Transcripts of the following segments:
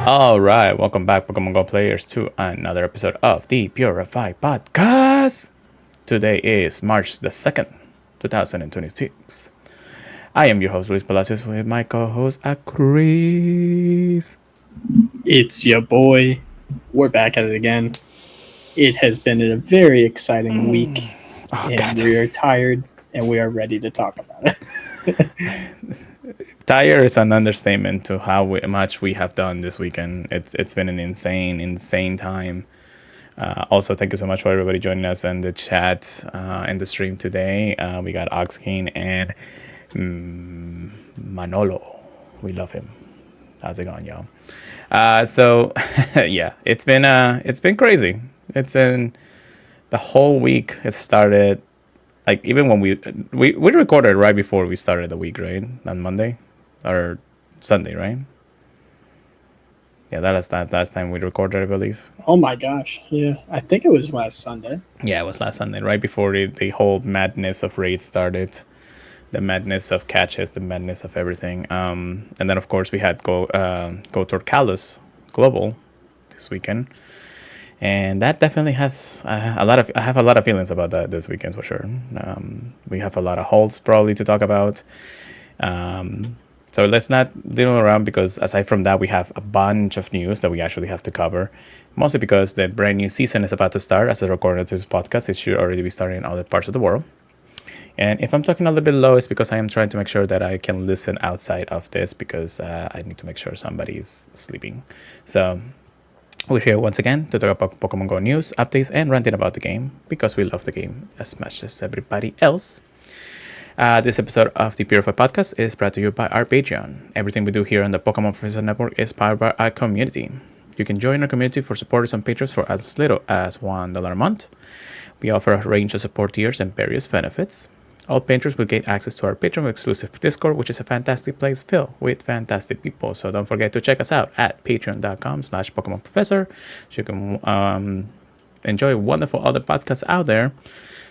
All right, welcome back, Pokemon Go players, to another episode of the Purified Podcast. Today is March the 2nd, 2026. I am your host, Luis Palacios, with my co-host, Chris. It's your boy. We're back at it again. It has been a very exciting week, and God. we are tired, and we are ready to talk about it. Tired is an understatement to how much we have done this weekend. It's been an insane time. Also, thank you so much for everybody joining us in the chat and the stream today. We got Oxkeen and Manolo. We love him. How's it going, y'all? So yeah, it's been crazy. It's in the whole week. It started like even when we recorded right before we started the week, right? On Monday or Sunday, right? Yeah, that last time we recorded, I believe. Oh my gosh. Yeah. I think it was last Sunday. Yeah, it was last Sunday, right before the whole madness of raids started. The madness of catches, the madness of everything. And then, of course, we had go toward Kalos Global this weekend. And that definitely has I have a lot of feelings about that this weekend for sure. We have a lot of holds probably to talk about. So let's not deal around because aside from that, we have a bunch of news that we actually have to cover. Mostly because the brand new season is about to start. As a recorder to this podcast, it should already be starting in other parts of the world. And if I'm talking a little bit low, it's because I am trying to make sure that I can listen outside of this because I need to make sure somebody is sleeping. So we're here once again to talk about Pokemon Go news, updates, and ranting about the game because we love the game as much as everybody else. This episode of the Purified Podcast is brought to you by our Patreon. Everything we do here on the Pokemon Presents Network is powered by our community. You can join our community for supporters and patrons for as little as $1 a month. We offer a range of support tiers and various benefits. All patrons will gain access to our Patreon exclusive Discord, which is a fantastic place filled with fantastic people. So don't forget to check us out at patreon.com/PokemonProfessor. So you can enjoy wonderful other podcasts out there,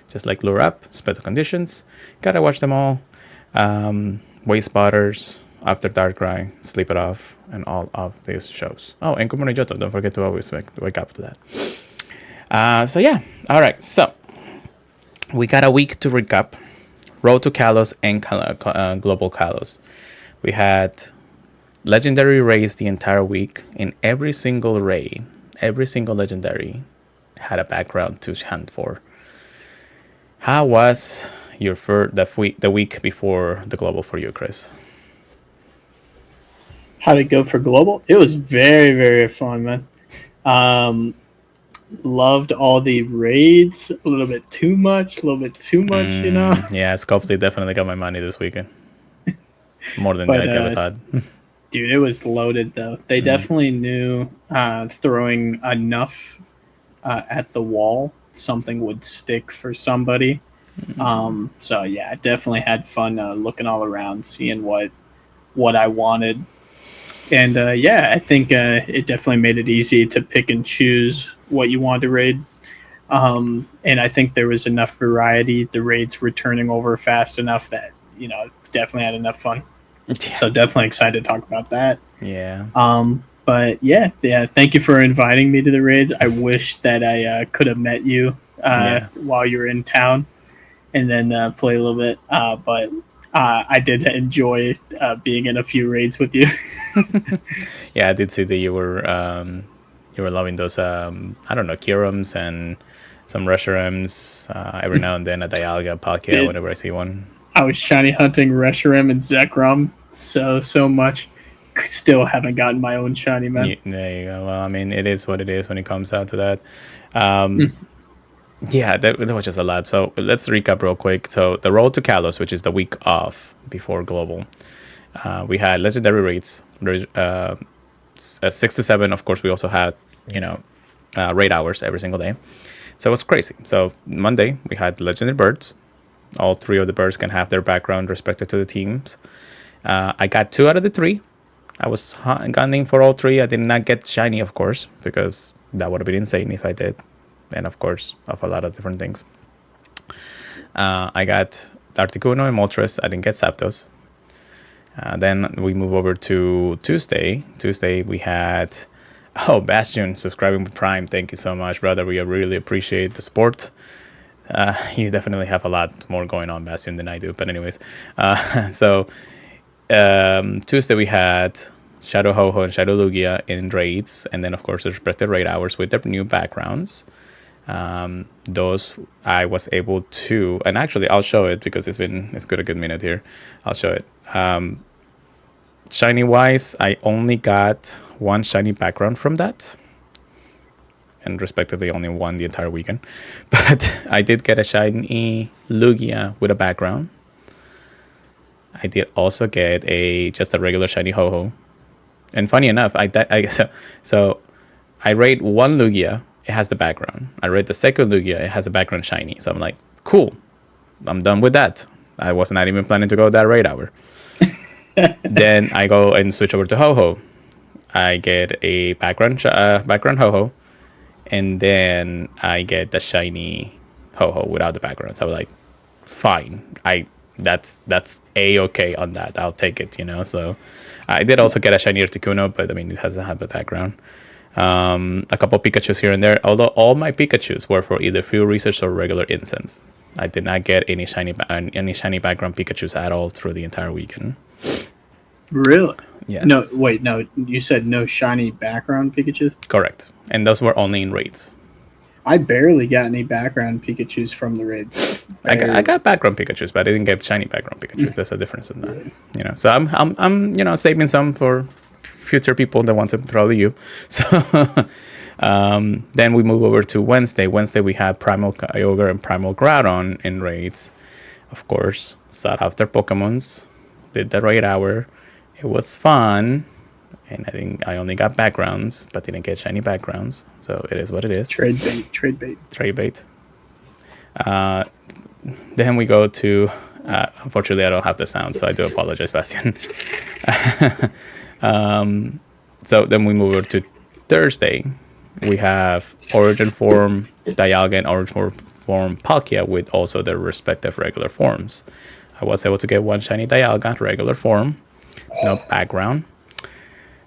just like Lure Up, Special Conditions, Gotta Watch Them All, Way Spotters, After Dark Cry, Sleep It Off, and all of these shows. Oh, and Kumune Joto, don't forget to always wake up to that. So yeah, all right, so we got a week to recap. Road to Kalos and Global Kalos. We had legendary raids the entire week. In every single raid, every single legendary had a background to hunt for. How was your the week before the Global for you, Chris? How to go for global? It was very, very fun, man. Loved all the raids. A little bit too much, you know. Yeah, Scopely definitely got my money this weekend. More than But, I ever thought. Dude, it was loaded though. They definitely knew throwing enough at the wall, something would stick for somebody. So yeah, I definitely had fun looking all around, seeing what I wanted. And yeah, I think it definitely made it easy to pick and choose what you wanted to raid. And I think there was enough variety. The raids were turning over fast enough that, definitely had enough fun. So definitely excited to talk about that. Yeah. But yeah, thank you for inviting me to the raids. I wish that I could have met you while you were in town and then play a little bit. But I did enjoy being in a few raids with you. Yeah, I did see that you were loving those Kirums and some Reshirems every now and then a Dialga Palkia whenever I see one. I was shiny hunting Reshiram and Zekrom so much. Still haven't gotten my own shiny, man. Yeah, there you go. Well, I mean, it is what it is when it comes down to that. Yeah, that was just a lot. So let's recap real quick. So the road to Kalos, which is the week off before Global, we had legendary raids. There's 6 to 7. Of course, we also had raid hours every single day. So it was crazy. So Monday we had legendary birds. All 3 of the birds can have their background respected to the teams. I got 2 out of the 3. I was gunning for all 3. I did not get shiny, of course, because that would have been insane if I did. And of course, of a lot of different things. I got Articuno and Moltres. I didn't get Zapdos. Then we move over to Tuesday. Tuesday we had Bastion subscribing with Prime. Thank you so much, brother. We really appreciate the support. You definitely have a lot more going on, Bastion, than I do. But anyways, so Tuesday we had Shadow Ho-Ho and Shadow Lugia in raids, and then of course the respective raid hours with their new backgrounds. Those I was able to, and actually I'll show it because it's got a good minute here. I'll show it. Shiny wise, I only got one shiny background from that, and respectively only one the entire weekend. But I did get a shiny Lugia with a background. I did also get just a regular shiny Ho-Ho. And funny enough, so I rate one Lugia, it has the background. I rate the second Lugia, it has the background shiny. So I'm like, cool, I'm done with that. I was not even planning to go that raid hour. Then I go and switch over to Ho-Ho. I get a background Ho-Ho, and then I get the shiny Ho-Ho without the background. So I was like, fine, that's a-okay on that. I'll take it, So I did also get a shiny Articuno, but I mean it doesn't have the background. A couple Pikachus here and there, although all my Pikachus were for either field research or regular incense. I did not get any shiny background Pikachus at all through the entire weekend. Really? Yes. No, wait, no. You said no shiny background Pikachu? Correct. And those were only in raids. I barely got any background Pikachus from the raids. I got background Pikachus, but I didn't get shiny background Pikachus. There's a difference in that. So I'm saving some for future people that want to, probably you. So then we move over to Wednesday. Wednesday we had Primal Kyogre and Primal Groudon in raids. Of course, sought after Pokemons. Did the raid hour. It was fun. And I think I only got backgrounds, but didn't get shiny backgrounds. So it is what it is. Trade bait. Then we go to... unfortunately, I don't have the sound, so I do apologize, Bastian. So then we move over to Thursday. We have Origin Form Dialga and Origin Form Palkia with also their respective regular forms. I was able to get one shiny Dialga, regular form, no background.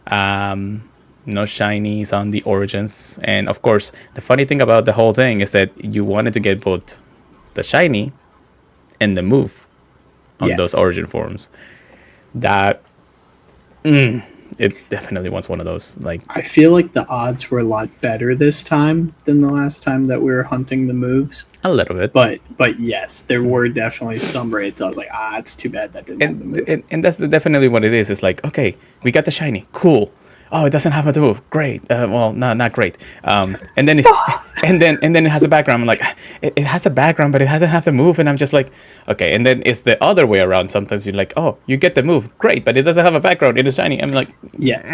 No shinies on the Origins. And of course, the funny thing about the whole thing is that you wanted to get both the shiny and the move on those Origin forms. That... it definitely was one of those. Like, I feel like the odds were a lot better this time than the last time that we were hunting the moves. A little bit, but yes, there were definitely some raids. I was like, it's too bad that didn't have the move. And that's definitely what it is. It's like, okay, we got the shiny, cool. Oh, it doesn't have a move. Great. Well, no, not great. And then it has a background. I'm like, it has a background, but it doesn't have the move. And I'm just like, okay. And then it's the other way around. Sometimes you're like, oh, you get the move, great, but it doesn't have a background. It is shiny. I'm like, yes.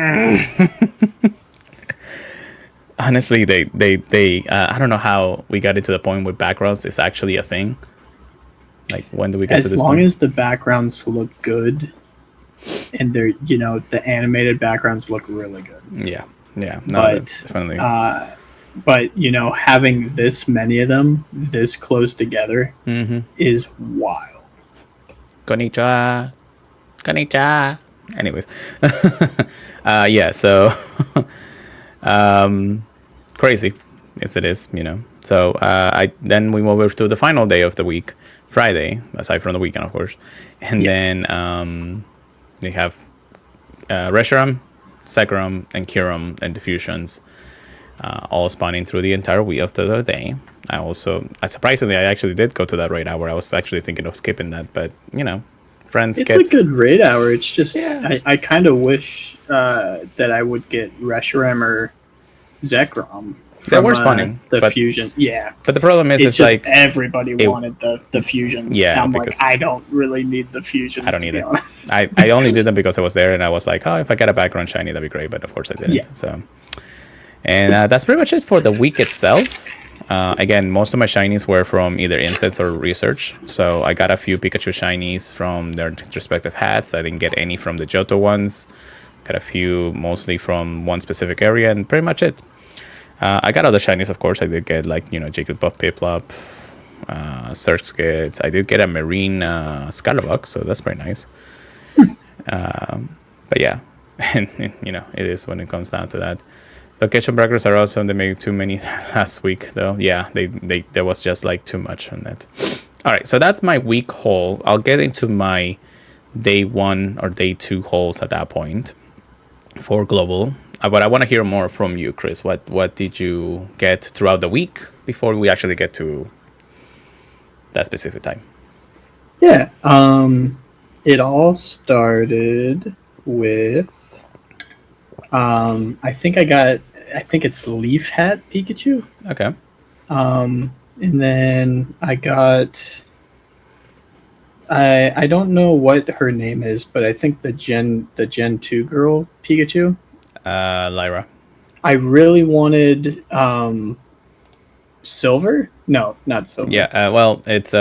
Honestly, they I don't know how we got into the point where backgrounds is actually a thing. Like, when do we get to this point? As long as the backgrounds look good. And they're, the animated backgrounds look really good. Yeah. No, but definitely. But having this many of them this close together is wild. Konnichiwa. Anyways, yeah. So, crazy. Yes, it is. So then we move over to the final day of the week, Friday, aside from the weekend, of course, and then we have Reshiram, Sekrom, and Kyurem and Diffusions all spawning through the entire week of the other day. Surprisingly, I actually did go to that raid hour. I was actually thinking of skipping that, but, friends It's a good raid hour. It's just, I kind of wish that I would get Reshiram or Zekrom. They were spawning. The fusion. Yeah. But the problem is, it's like... everybody wanted the fusions. Yeah. I'm like, I don't really need the fusions. I don't need it. I only did them because I was there, and I was like, if I get a background shiny, that'd be great. But of course I didn't. Yeah. So, and that's pretty much it for the week itself. Again, most of my shinies were from either incense or research. So I got a few Pikachu shinies from their respective hats. I didn't get any from the Johto ones. Got a few mostly from one specific area, and pretty much it. I got other shinies, of course. I did get, Jigglypuff, Piplup, Surskit. I did get a Marine Scalabug, so that's pretty nice. But yeah, and it is when it comes down to that. Location brackets are awesome. They made too many last week, though. Yeah, they there was just like too much on that. All right, so that's my week haul. I'll get into my day 1 or day 2 hauls at that point for global. But I want to hear more from you, Chris. What did you get throughout the week before we actually get to that specific time? Yeah. It all started with I think it's Leaf Hat Pikachu. Okay. And then I got I don't know what her name is, but I think the Gen 2 girl Pikachu. Lyra. I really wanted Silver. No, not Silver. Yeah. Well, it's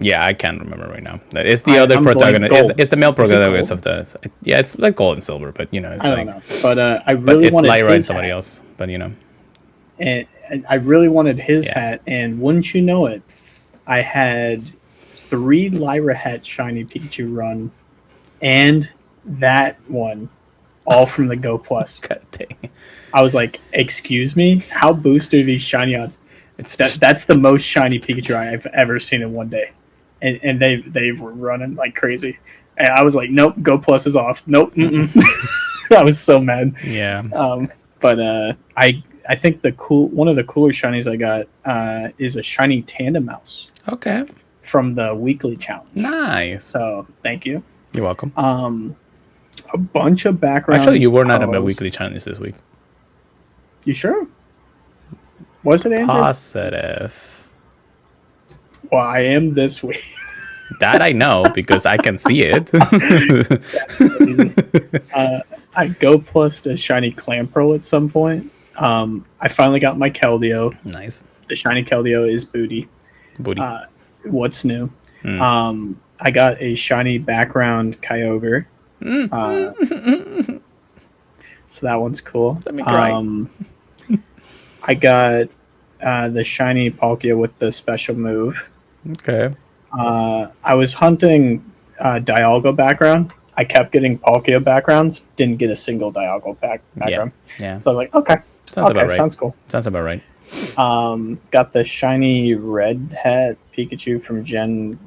yeah, I can't remember right now. It's the other I'm protagonist. It's the male protagonist gold? of the. Yeah, it's like gold and silver, but it's I like. don't know. But I But really it's wanted Lyra and his somebody hat. else. But And I really wanted his Yeah. hat, and wouldn't you know it, I had 3 Lyra hat shiny Pikachu run, and that one, all from the Go Plus. God dang. I was like, "Excuse me, how boosted are these shiny odds?" It's That's the most shiny Pikachu I've ever seen in one day, and they were running like crazy, and I was like, "Nope, Go Plus is off. Nope." I was so mad. Yeah. But I think one of the cooler shinies I got is a shiny Tandem Mouse Okay. from the weekly challenge. Nice. So thank you. You're welcome. A bunch of background. Actually, you were not on my photos. weekly challenge this week. You sure? Was it Andrew? Positive. Well, I am this week. That I know because I can see it. I Go Plus to shiny Clamperl at some point. I finally got my Keldeo. Nice. The shiny Keldeo is booty. Booty. What's new? I got a shiny background Kyogre. So that one's cool. Let me cry. I got the shiny Palkia with the special move. Okay. I was hunting Dialga background. I kept getting Palkia backgrounds. Didn't get a single Dialga background. Yeah. So I was like, okay. Sounds about right. Sounds cool. Sounds about right. Got the shiny red hat Pikachu from Gen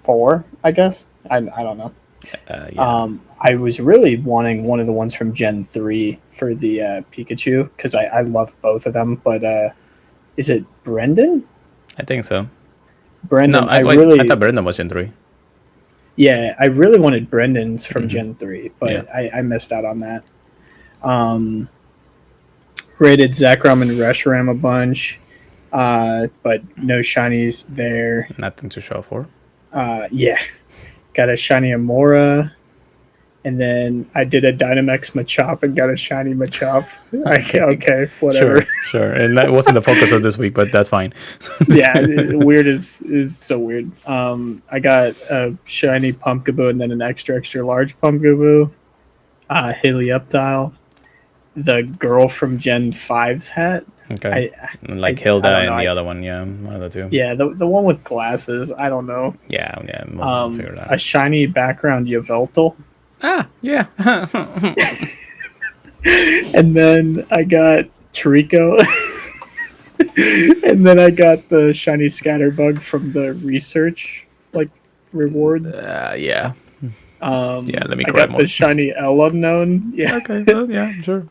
4, I guess. I don't know. Yeah. I was really wanting one of the ones from Gen 3 for the Pikachu because I love both of them. But is it Brendan? I think so. Brendan, No, I thought Brendan was Gen 3. Yeah, I really wanted Brendan's from Gen 3, but Yeah. I missed out on that. Rated Zekrom and Reshiram a bunch, but no shinies there. Nothing to show for. Yeah, got a shiny Amora, and then I did a Dynamax Machop and got a shiny Machop. Okay, whatever. Sure. And that wasn't the focus of this week, but that's fine. Yeah, weird is so weird. I got a shiny Pumpkaboo and then an extra large Pumpkaboo, Helioptile, the girl from Gen 5's hat. Okay. I Hilda don't know. and the other one, yeah, one of the two. Yeah, the one with glasses. I don't know. Yeah. We'll figure it A out. shiny background Yveltal. Yeah. And then I got Trico. And then I got the shiny Scatterbug from the research reward. Yeah. Let me I grab got more. the shiny Unknown. Yeah. Okay. Well, yeah, sure.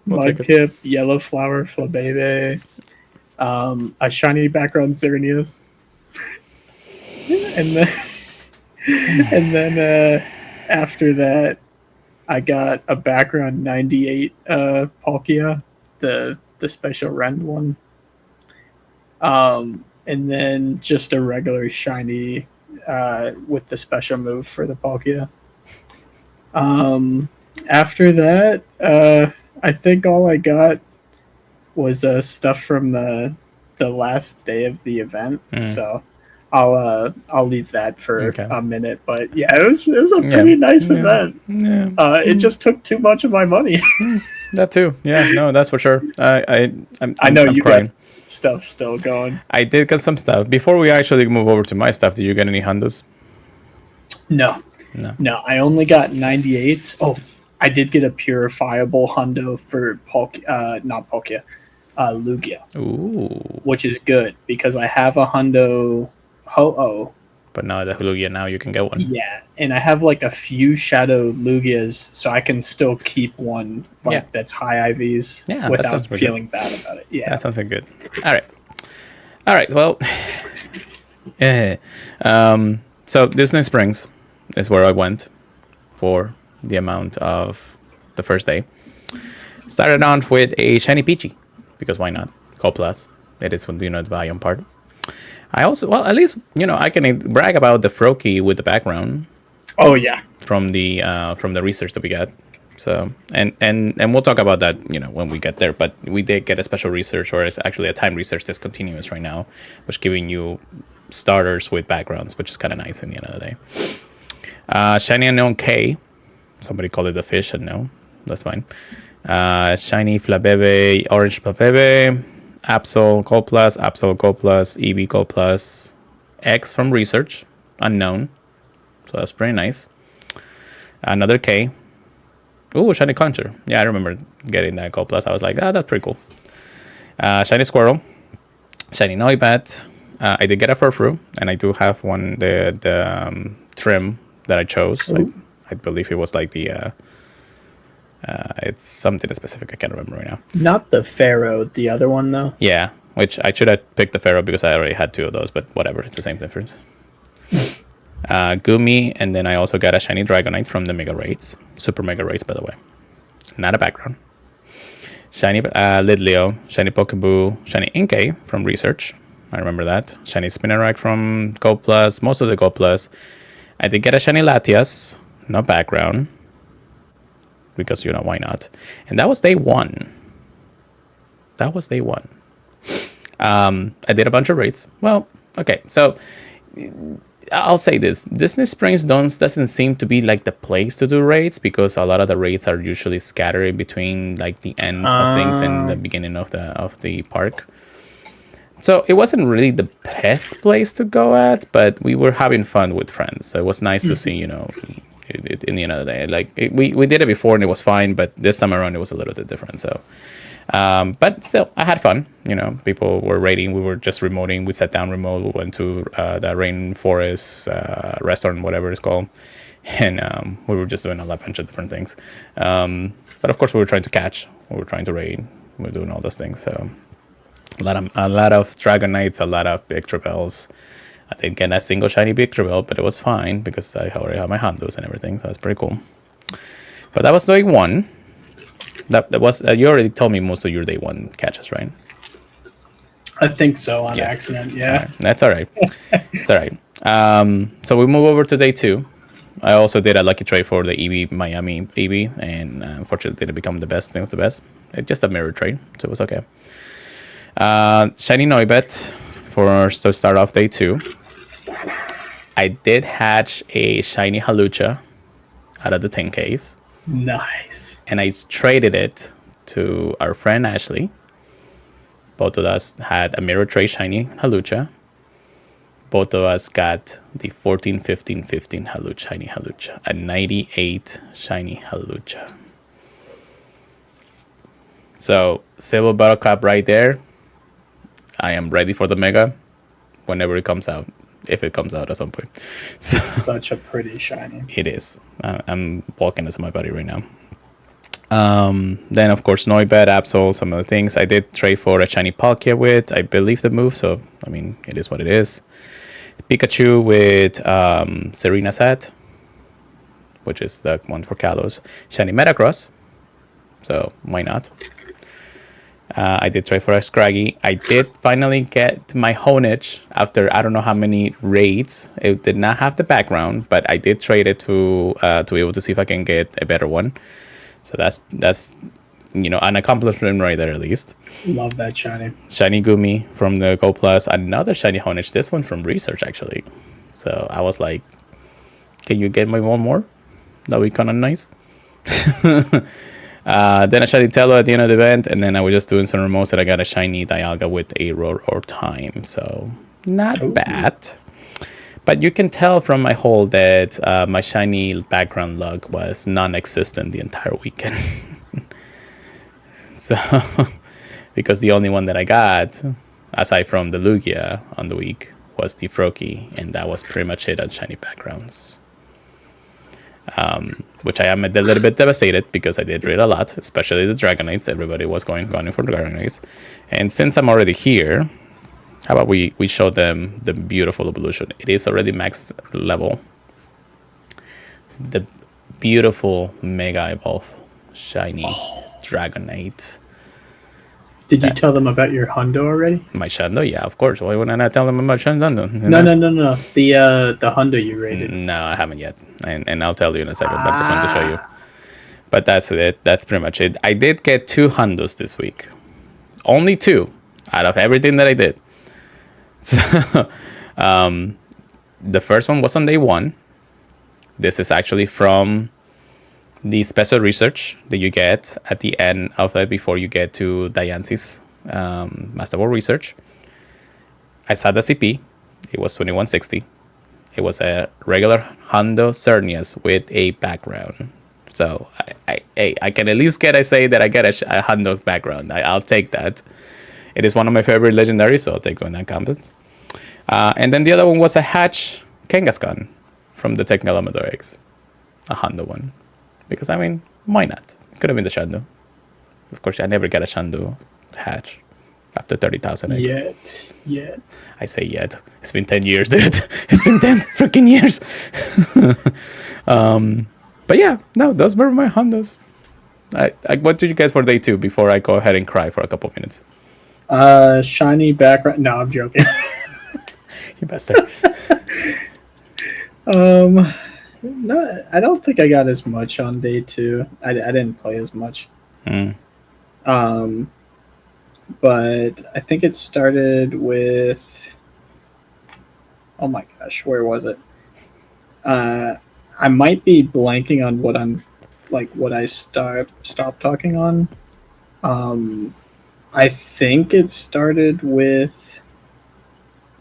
We'll take it. Mudkip, Yellow Flower, Flabebe. A shiny background Xerneas. And then after that, I got a background 98 Palkia, the special Rend one. And then just a regular shiny with the special move for the Palkia. After that, I think all I got was stuff from the last day of the event. So I'll leave that for a minute. But yeah, it was a pretty nice event. Yeah. It just took too much of my money. That too. Yeah, no, that's for sure. I'm know I'm you crying. got stuff still going. I did get some stuff. Before we actually move over to my stuff, did you get any Hondas? No, No. no, I only got 98s. Oh, I did get a purifiable hundo for not Pokia, Lugia, Ooh. which is good because I have a hundo Ho-Oh. But now the Hulugia, now you can get one. Yeah, and I have like a few shadow Lugias, so I can still keep one like Yeah. that's high IVs Yeah, that without sounds pretty feeling bad about it. Yeah. That sounds good. All right. All right. Well, eh. So Disney Springs is where I went for the amount of the first day. Started off with a shiny Peachy because why not? Go Plus. It is when the biome part. I also, well, at least I can brag about the Froakie with the background Oh yeah. from the research that we got. So and we'll talk about that when we get there. But we did get a special research, or it's actually a time research that's continuous right now, which giving you starters with backgrounds, which is kind of nice in the end of the day. Shiny Unknown K, somebody called it the fish, and no, that's fine. Shiny Flabebe, Orange Flabebe, Absol Gold Plus, Absol Gold Plus, EV Gold Plus, X from research, unknown. So that's pretty nice. Another K. Ooh, Shiny Concher. Yeah, I remember getting that Gold Plus. I was like, that's pretty cool. Shiny Squirrel. Shiny Noibat. I did get a Furfru, and I do have one, the trim that I chose. I believe it was like the... it's something specific. I can't remember right now. Not the Pharaoh, the other one though. Yeah, which I should have picked the Pharaoh because I already had two of those, but whatever. It's the same difference. Gumi, and then I also got a shiny Dragonite from the Mega Raids. Super Mega Raids, by the way. Not a background. Shiny Lidleo, shiny Pokeboo, shiny Inkay from research. I remember that. Shiny Spinarak from Gold Plus, most of the Gold Plus. I did get a shiny Latias, no background. Because, why not? And that was day one. I did a bunch of raids. Well, okay, so I'll say this. Disney Springs doesn't seem to be like the place to do raids because a lot of the raids are usually scattered between like the end of things and the beginning of the park. So it wasn't really the best place to go at, but we were having fun with friends. So it was nice to see, in the end of the day. Like we did it before and it was fine, but this time around it was a little bit different. So, but still, I had fun. People were raiding. We were just remoting. We sat down remote. We went to the Rainforest restaurant, whatever it's called, and we were just doing a bunch of different things. But of course, we were trying to catch. We were trying to raid. We were doing all those things. So a lot of Dragonites, a lot of Victreebels. I didn't get a single shiny Victreebel, but it was fine because I already have my Hondos and everything, so that's pretty cool. But that was day one. That was you already told me most of your day one catches, right? I think so on accident. Yeah, right. That's all right. It's all right. So we move over to day two. I also did a lucky trade for the EV Miami EV, and unfortunately didn't become the best thing of the best. It's just a mirror trade, so it was okay. Shiny Noibat to start off day two. I did hatch a shiny Halucha out of the 10 case. Nice. And I traded it to our friend Ashley. Both of us had a mirror trade shiny Halucha. Both of us got the 14, 15, 15 shiny Halucha. A 98 shiny Halucha. So, Silver Battle Cup right there. I am ready for the Mega whenever it comes out. If it comes out at some point. So, such a pretty shiny. It is. I'm walking this in my body right now. Then, of course, Noibat, Absol, some other things. I did trade for a shiny Palkia with, I believe, the move. So, I mean, it is what it is. Pikachu with Serena Set, which is the one for Kalos. Shiny Metagross. So, why not? I did trade for a Scraggy. I did finally get my Honedge after I don't know how many raids. It did not have the background, but I did trade it to be able to see if I can get a better one. So that's an accomplishment right there at least. Love that shiny. Shiny Gumi from the Go Plus. Another shiny Honedge. This one from research actually. So I was like, can you get me one more? That would be kind of nice. Then a shiny Tello at the end of the event, and then I was just doing some remotes, and I got a shiny Dialga with a Roar or Time, so not bad. But you can tell from my haul that my shiny background luck was non-existent the entire weekend. So, because the only one that I got, aside from the Lugia on the week, was the Froakie, and that was pretty much it on shiny backgrounds. Which I am a little bit devastated because I did read a lot, especially the Dragonites. Everybody was going for the Dragonites. And since I'm already here, how about we show them the beautiful evolution? It is already max level. The beautiful Mega Evolve shiny Dragonite. Did you tell them about your Hundo already? My Shando, yeah, of course. Why wouldn't I tell them about Shando? No. The Hundo you rated. No, I haven't yet, and I'll tell you in a second. But I just wanted to show you. But that's it. That's pretty much it. I did get 2 Hundos this week. Only 2 out of everything that I did. So, the first one was on day 1. This is actually from the special research that you get at the end of it before you get to Diance's Master Ball research. I saw the CP. It was 2160. It was a regular Hundo Cernius with a background. So I can at least get that I get a Hundo background. I'll take that. It is one of my favorite legendaries, so I'll take when that comes. And then the other one was a Hatch Kangaskhan from the Technical Amador X. A Hundo one. Because, I mean, why not? It could have been the Shando. Of course, I never got a Shando Hatch after 30,000 eggs. Yet. I say yet. It's been 10 years, dude. It's been 10 freaking years. But yeah, no, those were my Hondos. What did you get for day 2 before I go ahead and cry for a couple minutes? Shiny background. No, I'm joking. You bastard. No, I don't think I got as much on day 2. I didn't play as much. But I think it started with. Oh my gosh, where was it? I might be blanking on what I stopped talking on. I think it started with.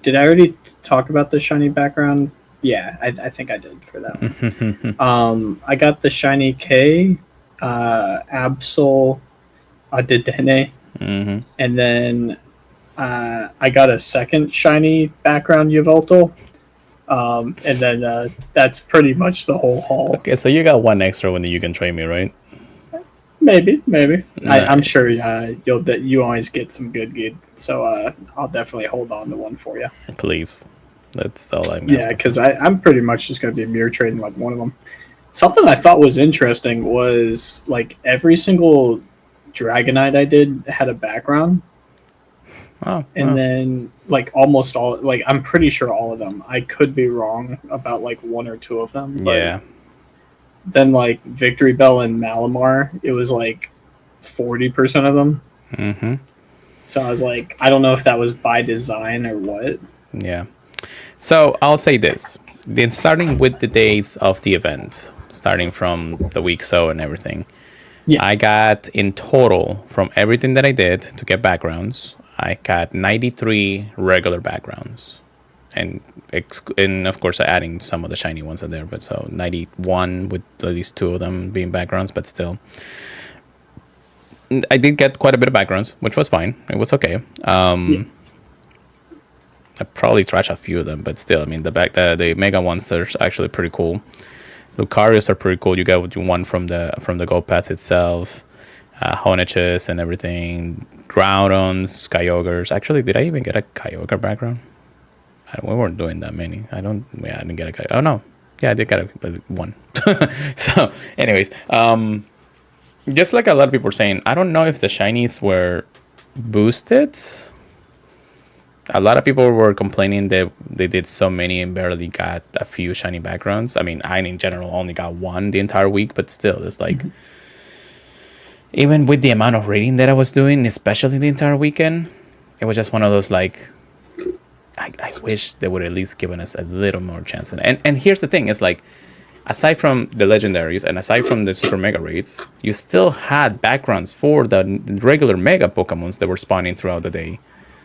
Did I already talk about the shiny background? Yeah, I think I did for that one. I got the shiny K, Absol, Dedenne, and then I got a second shiny background Yveltal, and then that's pretty much the whole haul. Okay, so you got 1 extra one that you can trade me, right? Maybe. Nice. I'm sure you always get some good. So I'll definitely hold on to one for you. Please. That's all I'm asking. Yeah, because I'm pretty much just going to be mirror trading like one of them. Something I thought was interesting was like every single Dragonite I did had a background. And then like almost all, like I'm pretty sure all of them. I could be wrong about like 1 or 2 of them. But yeah. Then like Victory Bell and Malamar, it was like 40% of them. So I was like, I don't know if that was by design or what. Yeah. So I'll say this. Then starting with the days of the event, starting from the week and everything, I got in total from everything that I did to get backgrounds, I got 93 regular backgrounds. And of course, adding some of the shiny ones in there. But so 91 with at least 2 of them being backgrounds, but still. I did get quite a bit of backgrounds, which was fine. It was okay. I probably trashed a few of them, but still, I mean, the mega ones are actually pretty cool. Lucarios are pretty cool. You get one from the Go Pass itself, Honech's and everything, Groudons, Kyogres. Actually, did I even get a Kyogre background? We weren't doing that many. I didn't get a Kyogre. Oh no, yeah, I did get one. So, anyways, just like a lot of people were saying, I don't know if the shinies were boosted. A lot of people were complaining that they did so many and barely got a few shiny backgrounds. I mean, I in general only got 1 the entire week, but still, it's like, even with the amount of reading that I was doing, especially the entire weekend, it was just one of those like, I wish they would at least given us a little more chance. And here's the thing, it's like, aside from the legendaries and aside from the super mega raids, you still had backgrounds for the regular mega Pokemons that were spawning throughout the day.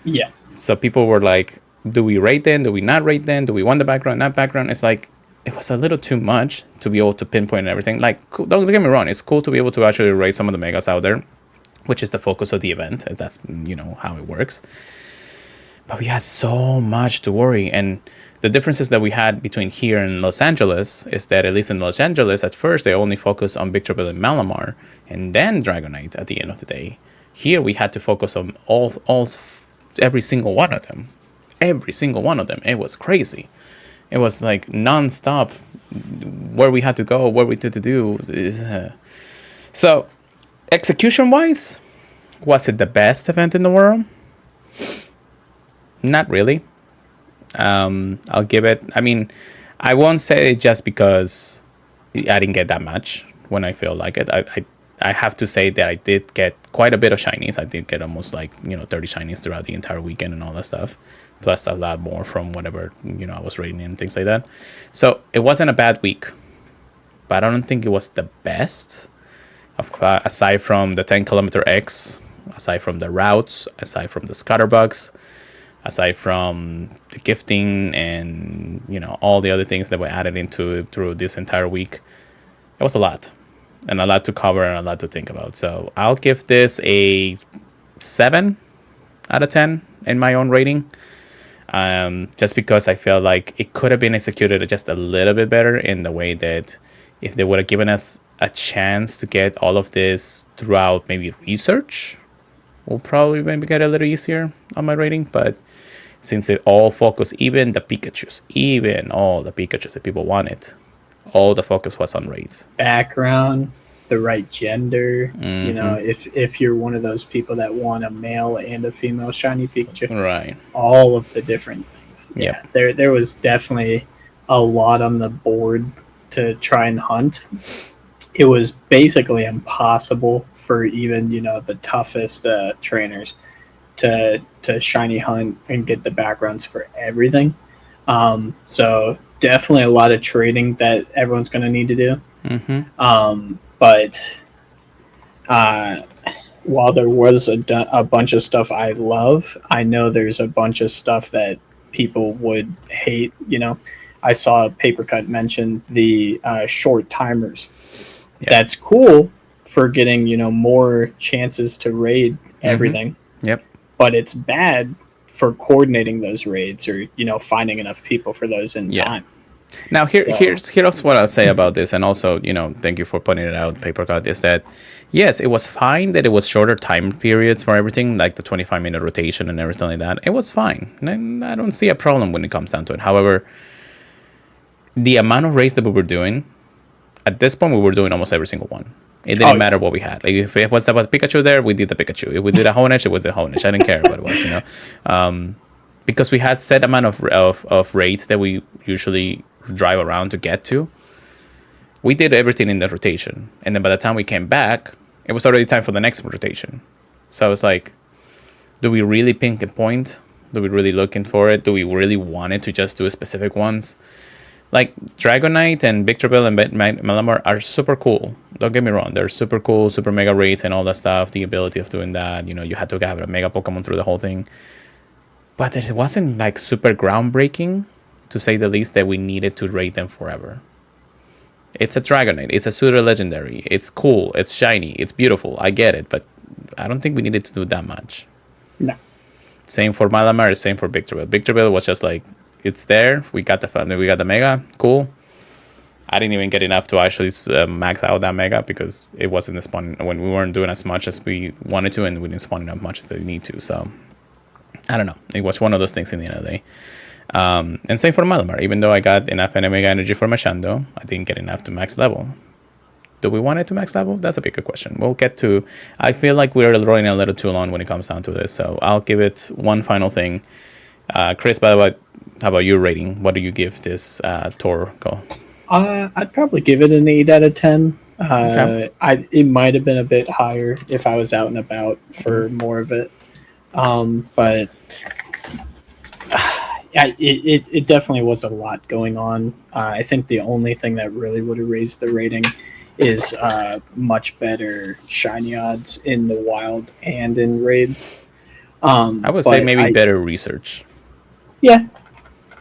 Yeah. So people were like, do we rate them? Do we not rate them? Do we want the background, not background? It's like, it was a little too much to be able to pinpoint everything. Like, don't get me wrong, it's cool to be able to actually rate some of the megas out there, which is the focus of the event. That's, how it works. But we had so much to worry. And the differences that we had between here and Los Angeles is that, at least in Los Angeles, at first, they only focused on Victorville and Malamar, and then Dragonite at the end of the day. Here, we had to focus on every single one of them. Every single one of them. It was crazy. It was like non-stop where we had to go, what we had to do. So, execution-wise, was it the best event in the world? Not really. I'll give it... I mean, I won't say it just because I didn't get that much when I feel like it. I have to say that I did get quite a bit of shinies. I did get almost 30 shinies throughout the entire weekend and all that stuff. Plus a lot more from whatever, I was rating and things like that. So it wasn't a bad week. But I don't think it was the best. Aside from the 10-kilometer X, aside from the routes, aside from the scatterbugs, aside from the gifting and, all the other things that were added into it through this entire week. It was a lot. And a lot to cover and a lot to think about. So I'll give this a 7 out of 10 in my own rating. Just because I feel like it could have been executed just a little bit better, in the way that if they would have given us a chance to get all of this throughout maybe research, we'll probably maybe get a little easier on my rating. But since it all focused, even all the Pikachus that people wanted, all the focus was on raids. Background, the right gender. If you're one of those people that want a male and a female shiny Pikachu, right? All of the different things. Yeah, there was definitely a lot on the board to try and hunt. It was basically impossible for even the toughest trainers to shiny hunt and get the backgrounds for everything. So definitely a lot of trading that everyone's going to need to do. But while there was a bunch of stuff I love, I know there's a bunch of stuff that people would hate. I saw Papercut mention the short timers. Yep. That's cool for getting more chances to raid everything. Yep. But it's bad for coordinating those raids, or finding enough people for those in time. Now here's what I'll say about this, and also thank you for pointing it out, Papercut, is that yes, it was fine that it was shorter time periods for everything, like the 25-minute rotation and everything like that. It was fine, and I don't see a problem when it comes down to it. However, the amount of raids that we were doing, at this point, we were doing almost every single one. It didn't matter what we had. Like, if it was about Pikachu there, we did the Pikachu. If we did a Honedge, it was the Honedge. I didn't care what it was, because we had set amount of raids that we usually drive around to get to. We did everything in the rotation, and then by the time we came back, it was already time for the next rotation. So it's like, do we really pinpoint? Do we really looking for it? Do we really want it to just do specific ones? Like Dragonite and Victorville and Malamar are super cool. Don't get me wrong. They're super cool, super mega raids and all that stuff. The ability of doing that. You had to have a mega Pokemon through the whole thing. But it wasn't like super groundbreaking, to say the least, that we needed to raid them forever. It's a Dragonite. It's a pseudo legendary. It's cool. It's shiny. It's beautiful. I get it. But I don't think we needed to do that much. No. Same for Malamar. Same for Victorville. Victorville was just like, it's there. We got the mega. Cool. I didn't even get enough to actually max out that mega, because it wasn't spawning when we weren't doing as much as we wanted to, and we didn't spawn enough much as we need to. So I don't know. It was one of those things in the end of the day. And same for Malamar. Even though I got enough mega energy for my Shando, I didn't get enough to max level. Do we want it to max level? That's a bigger question. We'll get to. I feel like we're running a little too long when it comes down to this. So I'll give it one final thing. Chris, by the way, how about your rating? What do you give this tour go? I'd probably give it an 8 out of 10. Okay. It might have been a bit higher if I was out and about for more of it. But it definitely was a lot going on. I think the only thing that really would have raised the rating is much better shiny odds in the wild and in raids. I would say maybe better research.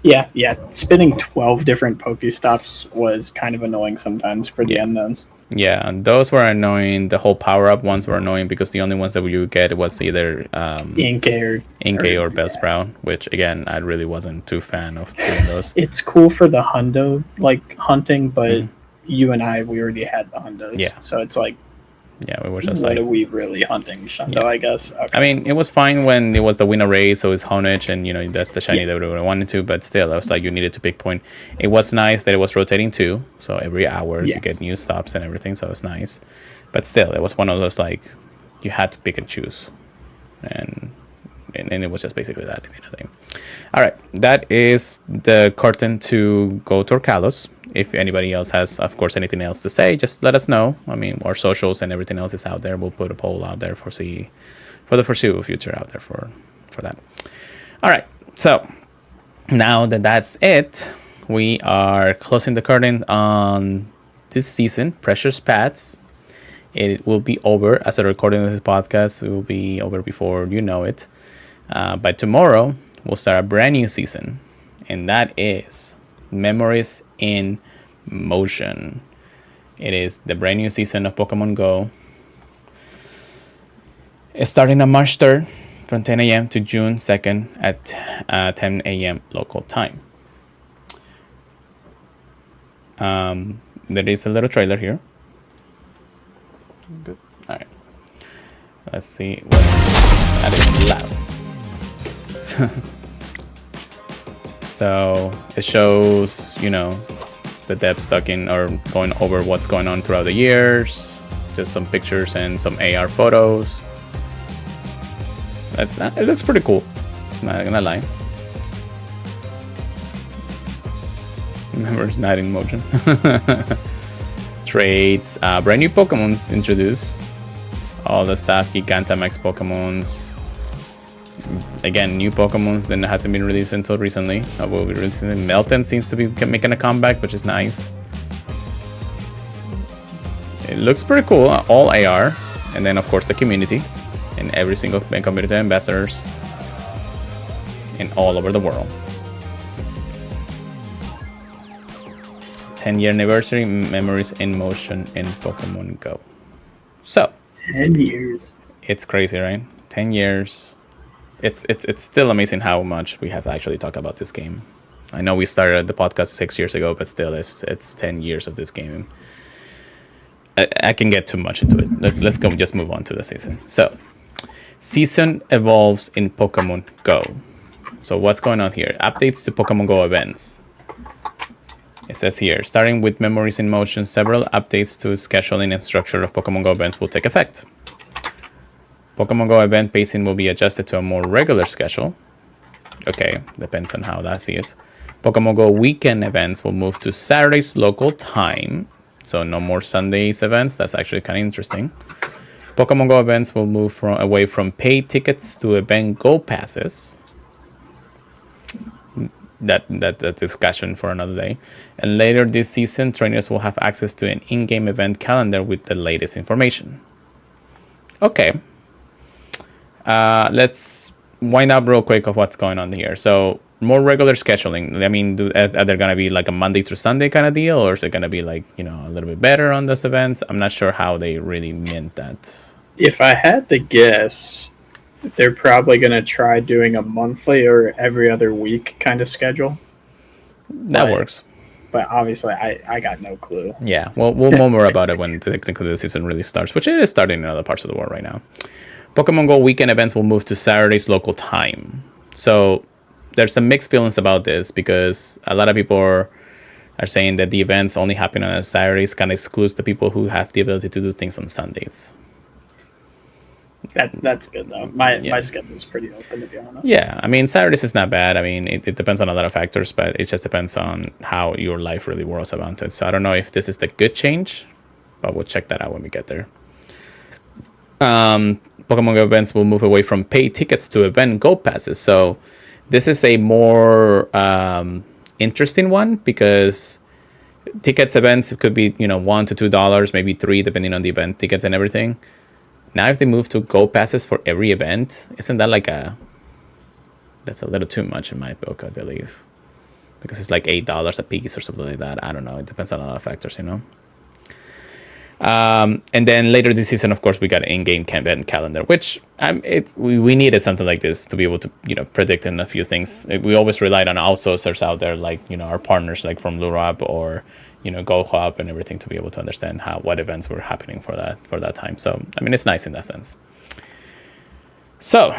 Yeah, yeah. Spinning 12 different Pokestops was kind of annoying sometimes for the Yeah. unknowns. Yeah, and those were annoying. The whole power up ones were annoying because the only ones that you get was either Inkay Inkay or yeah. Bellsprout, which again I really wasn't too fan of doing those. It's cool for the hundo like hunting, but you and I, we already had the hundos, Yeah. so it's like, Yeah, we were just what like, are we really hunting? Shundo, Yeah. I guess. Okay. I mean, it was fine when it was the winner race, so it's Honedge, and that's the shiny that we wanted to. But still, I was like, you needed to pick point. It was nice that it was rotating too, so every hour you Yes. get new stops and everything, so it was nice. But still, it was one of those like you had to pick and choose, and it was just basically that. All right, that is the curtain to go to Kalos. If anybody else has, of course, anything else to say, just let us know. I mean, our socials and everything else is out there. We'll put a poll out there for the foreseeable future out there for that. All right, so now that that's it, we are closing the curtain on this season, Precious Paths. It will be over as a recording of this podcast. It will be over before you know it. By tomorrow, we'll start a brand new season, and that is Memories in Motion. It is the brand new season of Pokemon GO. It's starting on March 3rd from 10 a.m. to June 2nd at 10 a.m. local time. There is a little trailer here. Good. All right. Let's see what that is loud. So it shows, the depth stuck in or going over what's going on throughout the years. Just some pictures and some AR photos. It looks pretty cool. I'm not gonna lie. Remember, it's not in motion. Traits, brand new Pokemons introduced. All the stuff, Gigantamax Pokemons. Again, new Pokemon that hasn't been released until recently. Will be releasing. Melton seems to be making a comeback, which is nice. It looks pretty cool. All AR, and then of course the community, and every single community ambassadors, in all over the world. 10-year anniversary, Memories in Motion in Pokemon GO. So 10 years. It's crazy, right? 10 years. It's still amazing how much we have actually talked about this game. I know we started the podcast 6 years ago, but still, it's 10 years of this game. I can get too much into it. Let's go. Just move on to the season. So, season evolves in Pokemon Go. So what's going on here? Updates to Pokemon Go events. It says here, starting with Memories in Motion, several updates to scheduling and structure of Pokemon Go events will take effect. Pokemon Go event pacing will be adjusted to a more regular schedule. Okay, depends on how that is. Pokemon Go weekend events will move to Saturdays local time. So no more Sundays events. That's actually kind of interesting. Pokemon Go events will move away from paid tickets to event Go passes. That discussion for another day. And later this season, trainers will have access to an in-game event calendar with the latest information. Okay. Let's wind up real quick of what's going on here. So more regular scheduling. I mean, are there going to be like a Monday through Sunday kind of deal, or is it going to be like, a little bit better on those events? I'm not sure how they really meant that. If I had to guess, they're probably going to try doing a monthly or every other week kind of schedule. That works. But obviously, I got no clue. Yeah, well, we'll know more about it when technically the season really starts, which it is starting in other parts of the world right now. Pokemon Go weekend events will move to Saturdays local time. So there's some mixed feelings about this because a lot of people are saying that the events only happen on Saturdays, kind of excludes the people who have the ability to do things on Sundays. That's good though. My schedule's pretty open, to be honest. Yeah, I mean, Saturdays is not bad. I mean, it depends on a lot of factors, but it just depends on how your life really works around it. So I don't know if this is the good change, but we'll check that out when we get there. Pokemon Go events will move away from paid tickets to event Go passes. So this is a more interesting one because tickets events could be $1 to $2, maybe $3 depending on the event tickets and everything. Now if they move to Go passes for every event, isn't that like a That's a little too much in my book, I believe, because it's like $8 a piece or something like that. I don't know. It depends on a lot of factors, you know. And then later this season, of course, we got an in-game event calendar, which we needed something like this to be able to, predict in a few things. We always relied on outsourcers out there, like, our partners, like from Lurab or, Go Hub and everything, to be able to understand what events were happening for that time. So, I mean, it's nice in that sense. So,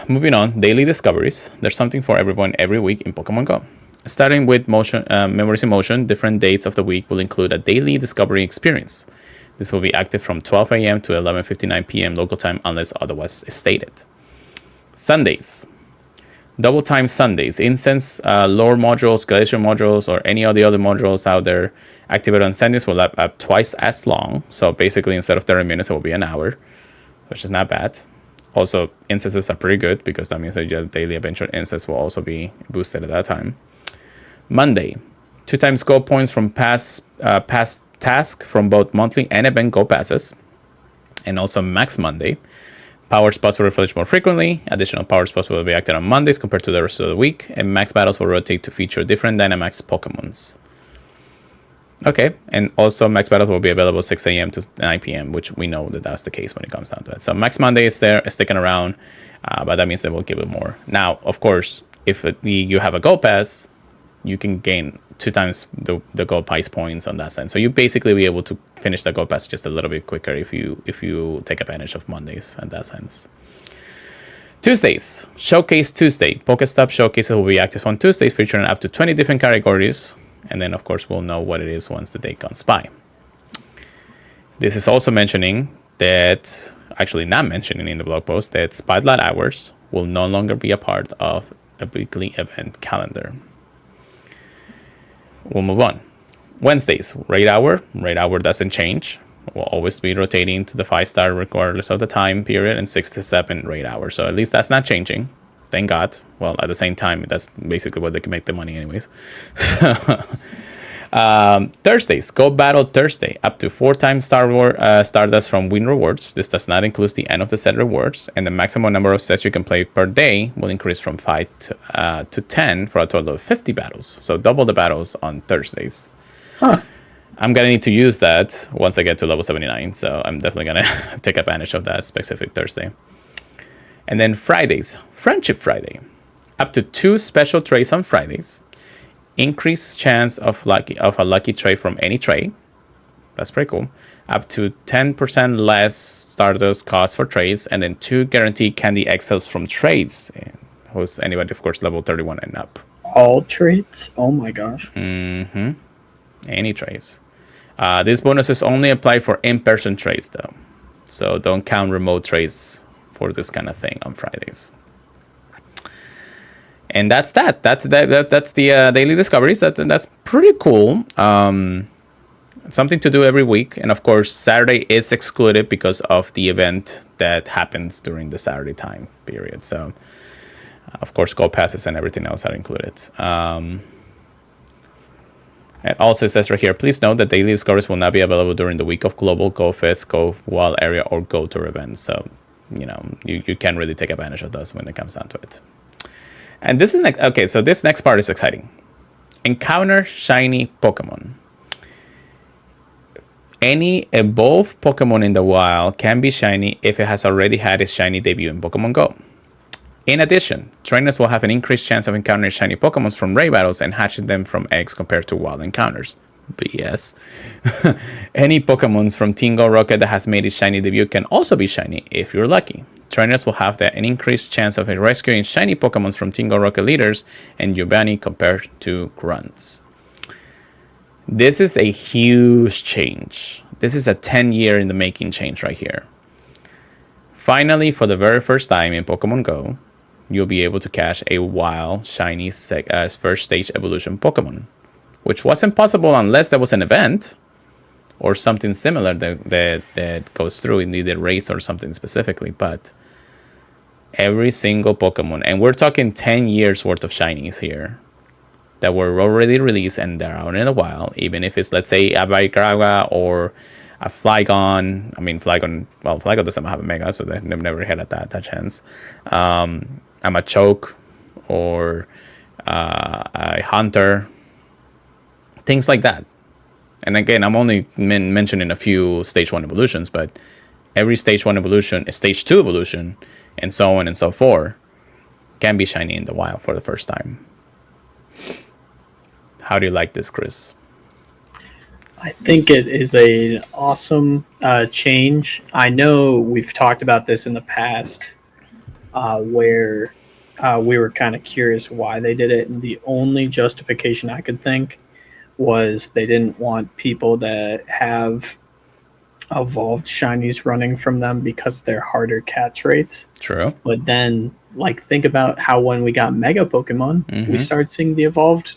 moving on, daily discoveries. There's something for everyone every week in Pokemon Go. Starting with Memories in Motion, different dates of the week will include a daily discovery experience. This will be active from 12 a.m. to 11:59 p.m. local time unless otherwise stated. Sundays. Double time Sundays. Incense, lore modules, glacier modules, or any of the other modules out there activated on Sundays will have twice as long. So basically, instead of 30 minutes, it will be an hour, which is not bad. Also, incenses are pretty good because that means that your daily adventure incense will also be boosted at that time. Monday, 2 times Go points from past task from both monthly and event Go passes. And also Max Monday. Power spots will refresh more frequently. Additional power spots will be active on Mondays compared to the rest of the week. And Max battles will rotate to feature different Dynamax Pokemons. Okay, and also Max battles will be available 6 a.m. to 9 p.m., which we know that that's the case when it comes down to it. So Max Monday is there, sticking around, but that means they will give it more. Now, of course, if you have a Go Pass, you can gain 2 times the Go Pass points on that sense. So you basically be able to finish the Go Pass just a little bit quicker if you take advantage of Mondays in that sense. Tuesdays, Showcase Tuesday. Pokestop showcases will be active on Tuesdays, featuring up to 20 different categories. And then, of course, we'll know what it is once the day comes by. This is also mentioning that, actually not mentioning in the blog post, that Spotlight Hours will no longer be a part of a weekly event calendar. We'll move on. Wednesdays, Raid Hour. Raid Hour doesn't change. We'll always be rotating to the 5-star regardless of the time period and 6 to 7 Raid Hour. So at least that's not changing. Thank God. Well, at the same time, that's basically what they can make the money anyways. Thursdays, Go Battle Thursday. Up to 4 times Stardust from Win Rewards. This does not include the end of the set rewards. And the maximum number of sets you can play per day will increase from 5 to 10 for a total of 50 battles. So double the battles on Thursdays. Huh. I'm going to need to use that once I get to level 79. So I'm definitely going to take advantage of that specific Thursday. And then Fridays, Friendship Friday. Up to 2 special trades on Fridays. Increased chance of a lucky trade from any trade. That's pretty cool. Up to 10% less Stardust cost for trades. And then 2 guaranteed candy XLs from trades. Who's anybody, of course, level 31 and up. All trades? Oh my gosh. Mm-hmm. Any trades. These bonuses only apply for in-person trades, though. So don't count remote trades for this kind of thing on Fridays. And that's that. That's the daily discoveries. That's pretty cool. Something to do every week. And of course, Saturday is excluded because of the event that happens during the Saturday time period. So, of course, Go Passes and everything else are included. And also it says right here, please note that daily discoveries will not be available during the week of Global, Go Fest, Go Wild Area, or Go Tour events. So, you can't really take advantage of those when it comes down to it. And this is okay. So this next part is exciting. Encounter shiny Pokemon. Any evolved Pokemon in the wild can be shiny if it has already had its shiny debut in Pokemon Go. In addition, trainers will have an increased chance of encountering shiny Pokemon from raid battles and hatching them from eggs compared to wild encounters. BS. Any Pokemon from Team Go Rocket that has made its shiny debut can also be shiny if you're lucky. Trainers will have an increased chance of rescuing shiny Pokemon from Team Go Rocket leaders and Giovanni compared to grunts. This is a huge change. This is a 10-year in the making change right here. Finally, for the very first time in Pokemon Go, you'll be able to catch a wild, shiny first stage evolution Pokemon, which wasn't possible unless there was an event or something similar that goes through in either race or something specifically. But every single Pokemon, and we're talking 10 years worth of shinies here that were already released and they're out in the wild, even if it's, let's say, a Viagra or a Flygon. I mean, Flygon doesn't have a Mega, so they've never had that chance. A Machoke, or a hunter, things like that. And again, I'm only mentioning a few stage 1 evolutions, but every stage 1 evolution, stage 2 evolution, and so on and so forth, can be shiny in the wild for the first time. How do you like this, Chris? I think it is an awesome change. I know we've talked about this in the past, where we were kind of curious why they did it, and the only justification I could think was they didn't want people to have evolved shinies running from them because they're harder catch rates. True. But then, like, think about how when we got Mega Pokemon, we started seeing the evolved,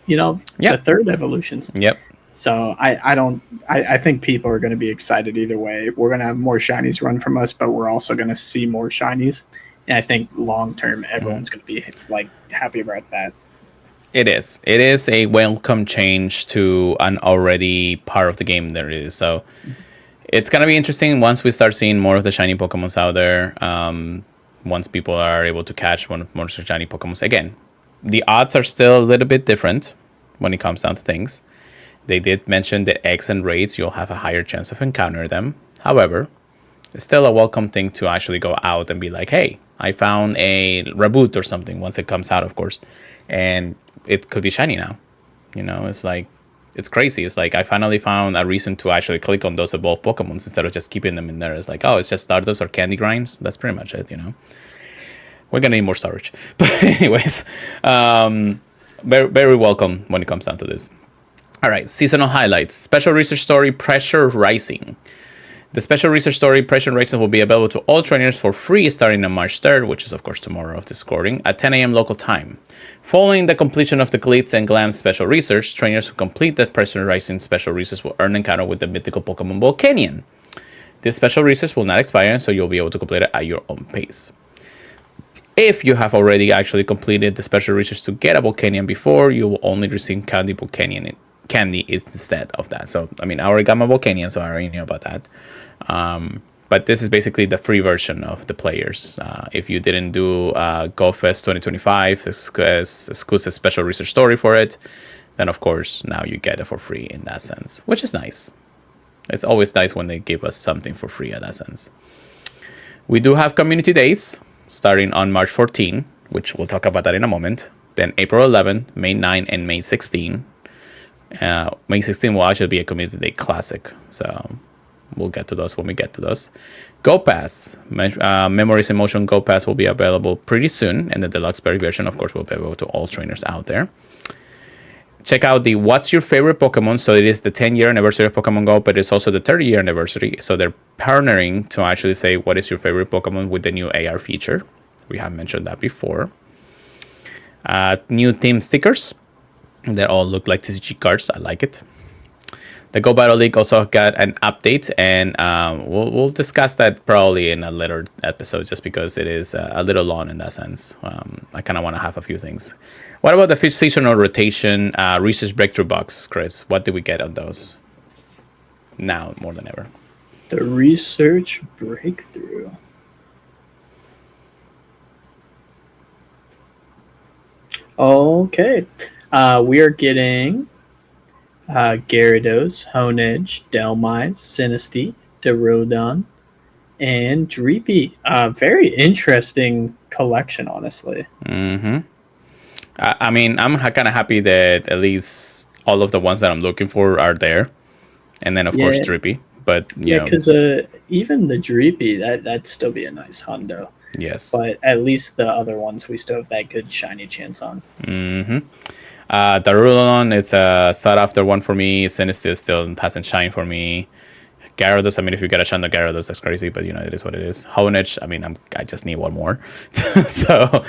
the third evolutions. Yep. So I think people are going to be excited either way. We're going to have more shinies run from us, but we're also going to see more shinies. And I think long term, everyone's going to be like happy about that. It is. It is a welcome change to an already part of the game there is. So it's going to be interesting once we start seeing more of the shiny Pokemons out there. Once people are able to catch more shiny Pokemons. Again, the odds are still a little bit different when it comes down to things. They did mention that eggs and raids, you'll have a higher chance of encountering them. However, it's still a welcome thing to actually go out and be like, hey, I found a Raboot or something once it comes out, of course. And it could be shiny now. It's like, it's crazy. It's like I finally found a reason to actually click on those evolved Pokemons instead of just keeping them in there. It's like, oh, it's just Stardust or Candy Grinds. That's pretty much it, We're going to need more storage. But anyways, very, very welcome when it comes down to this. All right, seasonal highlights. Special research story, Pressure Rising. The special research story, Pressure Rising, will be available to all trainers for free starting on March 3rd, which is, of course, tomorrow of this recording, at 10 a.m. local time. Following the completion of the Glitz and Glam special research, trainers who complete the Pressure Rising special research will earn an encounter with the mythical Pokemon Volcanion. This special research will not expire, so you'll be able to complete it at your own pace. If you have already actually completed the special research to get a Volcanion before, you will only receive Candy Volcanion candy instead of that. So, I mean, I already got my Volcanion, so I already knew about that. But this is basically the free version of the players. If you didn't do Go Fest 2025, exclusive special research story for it, then of course now you get it for free in that sense, which is nice. It's always nice when they give us something for free in that sense. We do have community days starting on March 14, which we'll talk about that in a moment. Then April 11, May 9, and May 16. May 16 will actually be a community day classic, so we'll get to those when we get to those. Go Pass, Memories in Motion Go Pass will be available pretty soon, and the deluxe berry version, of course, will be available to all trainers out there. Check out the What's Your Favorite Pokemon. So it is the 10-year anniversary of Pokemon Go, but it's also the 30-year anniversary. So they're partnering to actually say what is your favorite Pokemon with the new AR feature. We have mentioned that before. New theme stickers. They all look like TCG cards. I like it. The Go Battle League also got an update, and we'll discuss that probably in a later episode, just because it is a little long in that sense. I kind of want to have a few things. What about the seasonal rotation research breakthrough box, Chris? What did we get on those? Now more than ever. The research breakthrough. Okay. We are getting Gyarados, Honedge, Delmise, Sinistea, Duraludon, and Dreepy. Very interesting collection, honestly. Mm-hmm. I mean, I'm kind of happy that at least all of the ones that I'm looking for are there. And then, of course, Dreepy. But, yeah, because even the Dreepy, that'd still be a nice hundo. Yes. But at least the other ones, we still have that good shiny chance on. Mm-hmm. Darulon, it's a sought after one for me. Sinistea still hasn't shined for me. Gyarados, I mean, if you get a shine of Gyarados, that's crazy, but it is what it is. Honedge, I mean, I just need one more. So,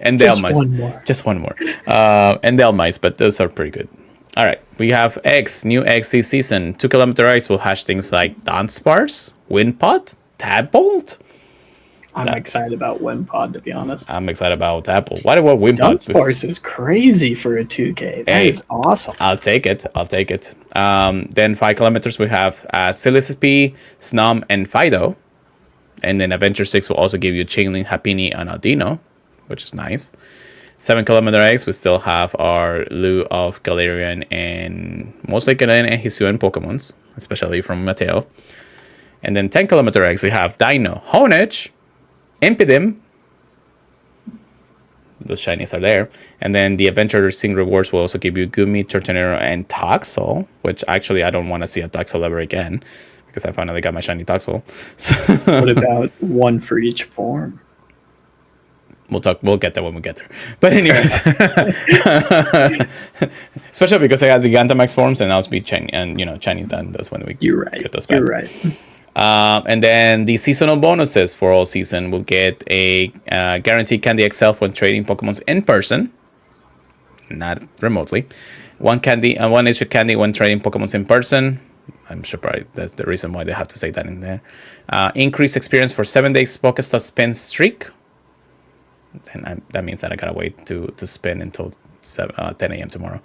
and Delmise. Just one more. And Delmise, but those are pretty good. All right, we have eggs, new eggs this season. 2 kilometer eggs will hatch things like Dunsparce, Windpot, Tadbolt. I'm excited about Wimpod, to be honest. I'm excited about Tadbolt. What about Wimpod? Dunsparce is crazy for a 2K. That is awesome. I'll take it. Then 5 kilometers, we have Silicipede, Snom, and Fido. And then Adventure 6 will also give you Chainlink, Happiny, and Aldino, which is nice. 7 kilometer eggs, we still have our Lu of Galarian and mostly Galarian and Hisuian Pokemons, especially from Mateo. And then 10 kilometer eggs, we have Dino, Honedge, Impidim. Those shinies are there. And then the Adventure Sing rewards will also give you Gumi, Turtonero, and Toxel, which actually I don't want to see a Toxel ever again because I finally got my shiny Toxel. So What about one for each form? We'll get there when we get there. But anyways, especially because I have the Gigantamax forms, and I'll be shiny, and shiny done those when we get those back. You're right. And then the seasonal bonuses for all season will get a guaranteed Candy XL when trading Pokemons in person, not remotely. One issue candy when trading Pokemons in person. I'm sure probably that's the reason why they have to say that in there. Increased experience for 7 days Pokestop spin streak. And that means that I gotta wait to spin until 10 a.m. tomorrow.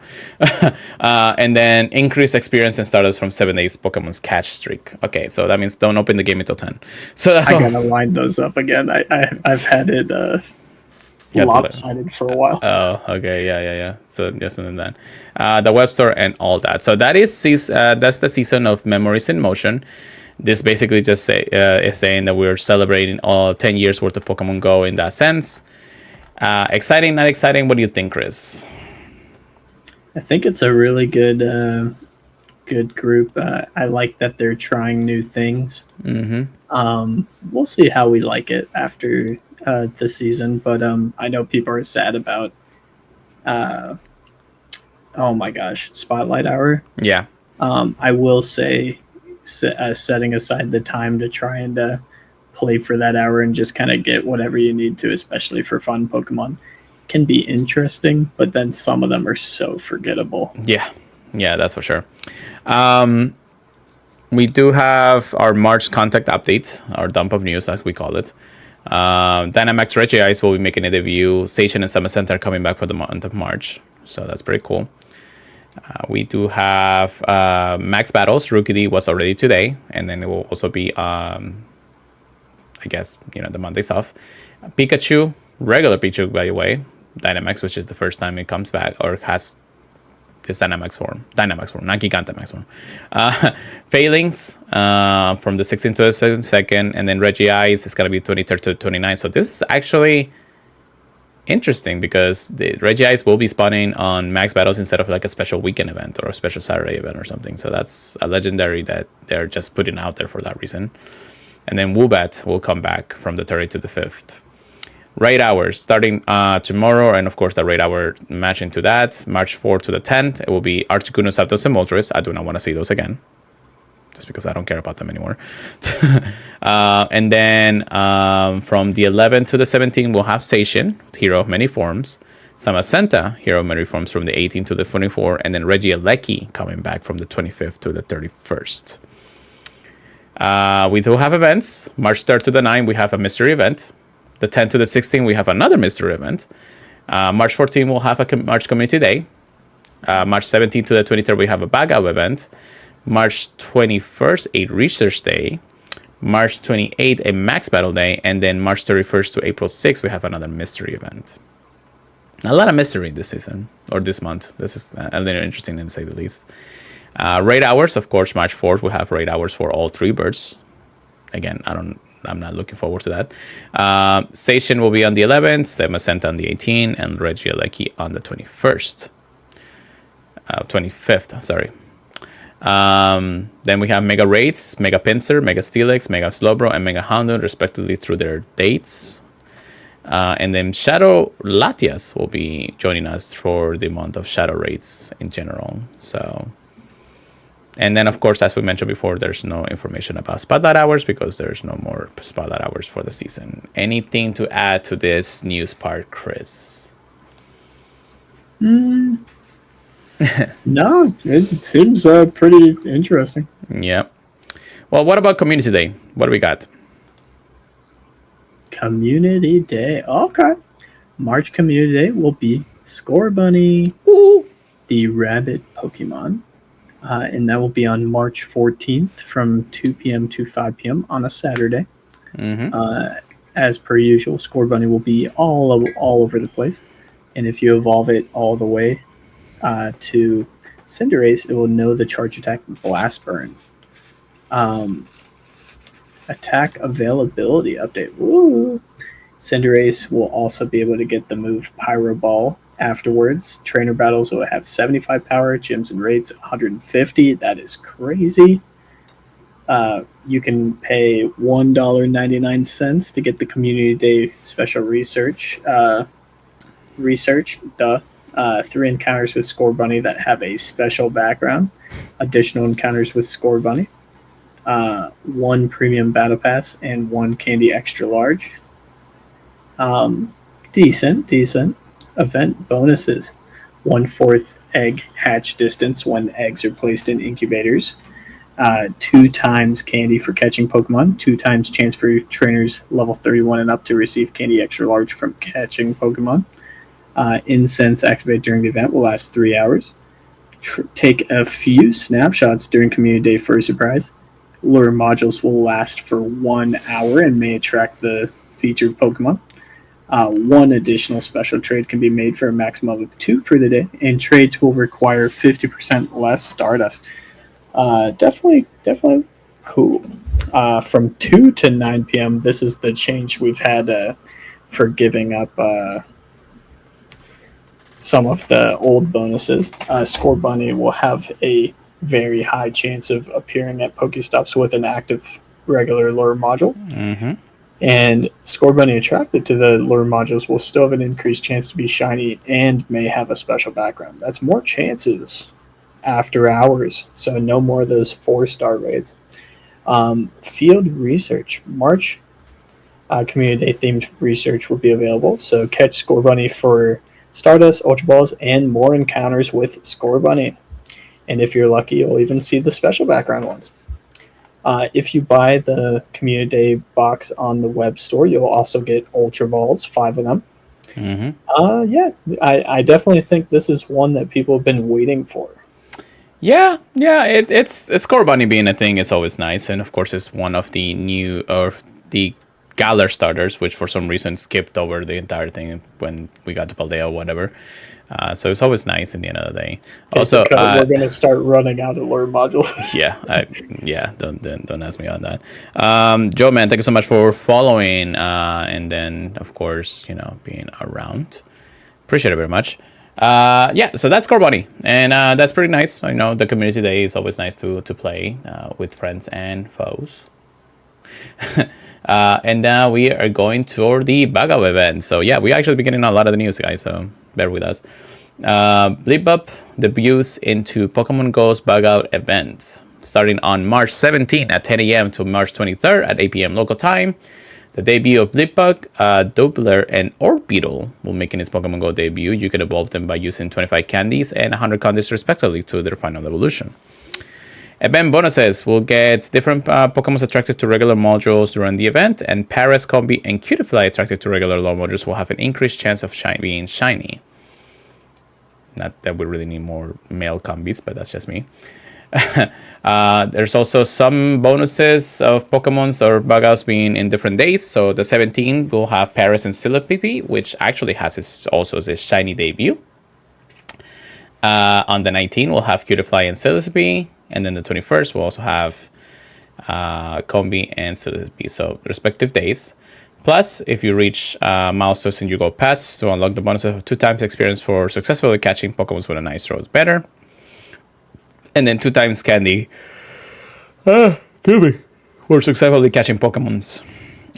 And then increase experience and starters from 7 days Pokemon's catch streak. Okay, so that means don't open the game until 10. So that's all. I gotta line those up again. I've had it lopsided for a while. Oh, okay, yeah. So yes, and then that. The web store and all that. So that's the season of Memories in Motion. This basically just is saying that we're celebrating all 10 years worth of Pokemon Go in that sense. Exciting, not exciting? What do you think, Chris? I think it's a really good group. I like that they're trying new things. Mm-hmm. We'll see how we like it after the season, but I know people are sad about oh my gosh, Spotlight Hour. Yeah. I will say setting aside the time to try and play for that hour and just kind of get whatever you need to, especially for fun Pokemon, can be interesting, but then some of them are so forgettable. Yeah, that's for sure. We do have our March contact update, our dump of news, as we call it. Dynamax Regice will be making a debut. Station and Summit Center are coming back for the month of March, so that's pretty cool. We do have Max Battles. Rookie D was already today, and then it will also be, I guess, the Mondays off. Pikachu, regular Pikachu, by the way, Dynamax, which is the first time it comes back or has his Dynamax form, not Gigantamax form. Failings from the 16th to the 2nd, and then Regice is going to be 23rd to 29th. So this is actually interesting because the Regice will be spawning on Max Battles instead of like a special weekend event or a special Saturday event or something. So that's a legendary that they're just putting out there for that reason. And then Woobat will come back from the 30th to the 5th. Raid hours starting tomorrow, and of course the raid hour matching to that, March 4th to the 10th. It will be Articuno, Zapdos, and Moltres. I do not want to see those again, just because I don't care about them anymore. And then from the 11th to the 17th, we'll have Station, Hero of Many Forms, Samacenta, Hero of Many Forms from the 18th to the 24th, and then Regieleki coming back from the 25th to the 31st. We do have events. March 3rd to the 9th, we have a mystery event. The 10th to the 16th, we have another mystery event. March 14th, we'll have a March Community Day. March 17th to the 23rd, we have a Bag Out event. March 21st, a Research Day. March 28th, a Max Battle Day. And then March 31st to April 6th, we have another mystery event. A lot of mystery this season, or this month. This is a little interesting, to say the least. Raid hours, of course, March 4th, we have raid hours for all three birds. Again, I'm not looking forward to that. Station will be on the 11th, Semacenta on the 18th, and Regieleki on the 21st. 25th, sorry. Then we have Mega Raids, Mega Pinsir, Mega Steelix, Mega Slowbro, and Mega Houndoom, respectively, through their dates. And then Shadow Latias will be joining us for the month of Shadow Raids in general. So... And then, of course, as we mentioned before, there's no information about Spotlight Hours because there's no more Spotlight Hours for the season. Anything to add to this news part, Chris? No, it seems pretty interesting. Yeah. Well, what about Community Day? What do we got? Community Day. Okay. March Community Day will be Scorbunny, the rabbit Pokemon. And that will be on March 14th from 2 p.m. to 5 p.m. on a Saturday. Mm-hmm. As per usual, Scorbunny will be all over the place. And if you evolve it all the way to Cinderace, it will know the charge attack Blast Burn. Um, attack availability update. Woo! Cinderace will also be able to get the move Pyro Ball afterwards. Trainer battles will have 75 power, gyms and raids 150. That is crazy. You can pay $1.99 to get the Community Day special research. Three encounters with Scorbunny that have a special background. Additional encounters with Scorbunny. One premium battle pass and one candy extra large. Decent event bonuses. 1/4 egg hatch distance when eggs are placed in incubators. 2 times candy for catching Pokemon. 2 times chance for trainers level 31 and up to receive candy extra large from catching Pokemon. Incense activated during the event will last 3 hours. Take a few snapshots during Community Day for a surprise. Lure modules will last for 1 hour and may attract the featured Pokemon. One additional special trade can be made for a maximum of 2 for the day, and trades will require 50% less Stardust. Definitely cool. From 2 to 9 p.m., this is the change we've had for giving up some of the old bonuses. Scorbunny will have a very high chance of appearing at Pokestops with an active regular lure module. Mm-hmm. And Scorbunny attracted to the lure modules will still have an increased chance to be shiny and may have a special background. That's more chances after hours, so no more of those 4-star raids. Field research. March Community Day themed research will be available, so catch Scorbunny for Stardust, Ultra Balls, and more encounters with Scorbunny. And if you're lucky, you'll even see the special background ones. If you buy the Community Day box on the web store, you'll also get Ultra Balls, 5 of them. Mm-hmm. I definitely think this is one that people have been waiting for. Yeah, it's Scorbunny being a thing is always nice, and of course it's one of the new or the Galar starters, which for some reason skipped over the entire thing when we got to Paldea or whatever. So it's always nice in the end of the day. Also, we're gonna start running out of lure modules. Don't ask me on that. Joe, man, thank you so much for following, and then of course being around. Appreciate it very much. So that's Scorbunny, and that's pretty nice. I know the Community Day is always nice to play with friends and foes. And now we are going toward the Bug Out event. So yeah, we actually been getting a lot of the news, guys, so bear with us. Blip debuts into Pokemon GO's Bug Out event, starting on March 17 at 10 a.m. to March 23rd at 8 p.m. local time. The debut of Blipbug, Doubler, and Orbeetle will make its Pokemon GO debut. You can evolve them by using 25 candies and 100 candies respectively to their final evolution. Event bonuses will get different Pokemon attracted to regular modules during the event, and Paras, Combi, and Cutiefly attracted to regular low modules will have an increased chance of being shiny. Not that we really need more male combis, but that's just me. There's also some bonuses of Pokemons or bug outs being in different dates. So the 17th will have Paras and Sillapipi, which actually has its shiny debut. On the 19th, we'll have Cutiefly and Sillapipi. And then the 21st, we'll also have Combi and Sillapipi. So respective days. Plus, if you reach milestones in your Go Pass to unlock the bonus of 2 times experience for successfully catching Pokemon with a nice throw better. And then 2 times candy for successfully catching Pokemons.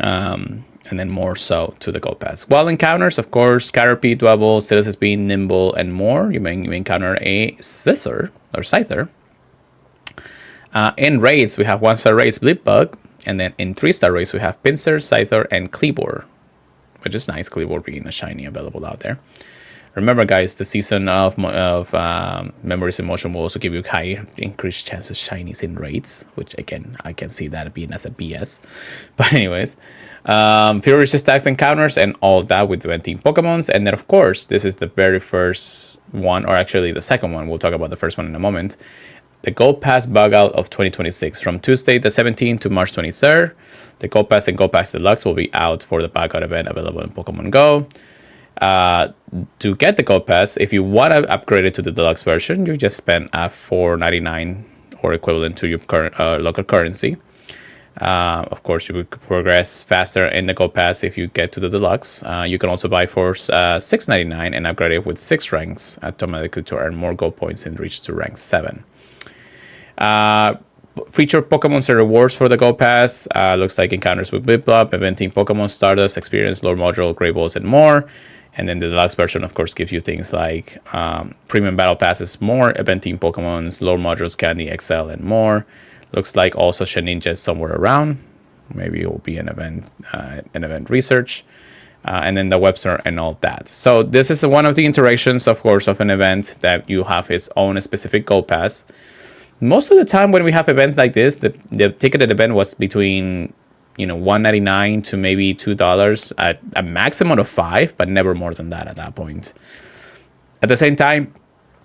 And then more so to the Go Pass. While encounters, of course, Caterpie, Dwebble, Sillapipi, Nimble, and more. You may encounter a Scissor or Scyther. In raids, we have 1-star raids Blipbug. And then in 3-star raids, we have Pinsir, Scyther, and Kleavor. Which is nice, Kleavor being a shiny available out there. Remember, guys, the season of Memories in Motion will also give you high increased chances shinies in raids, which again I can see that being as a BS. But anyways, Fury stacks encounters and all that with 20 Pokemons, and then of course this is the very first one, or actually the second one. We'll talk about the first one in a moment. The Go Pass Bug Out of 2026 from Tuesday the 17th to March 23rd. The Go Pass and Go Pass Deluxe will be out for the Bug Out event available in Pokemon Go. To get the Gold Pass, if you want to upgrade it to the deluxe version, you just spend $4.99 or equivalent to your current local currency. Of course, you will progress faster in the Gold Pass if you get to the deluxe. You can also buy for $6.99 and upgrade it with 6 ranks automatically to earn more gold points and reach to rank 7. Feature Pokemon Center rewards for the Gold Pass. Looks like encounters with Biplop, eventing Pokemon, Stardust, Experience, Lore Module, Great Balls, and more. And then the deluxe version, of course, gives you things like premium battle passes, more eventing Pokemons, Lore Modules, Candy, XL, and more. Looks like also Shedinja is somewhere around. Maybe it will be an event research. And then the website and all that. So this is one of the interactions, of course, of an event that you have its own specific Gold Pass. Most of the time when we have events like this, the ticketed event was between $1.99 to maybe $2 at a maximum of 5, but never more than that at that point. At the same time,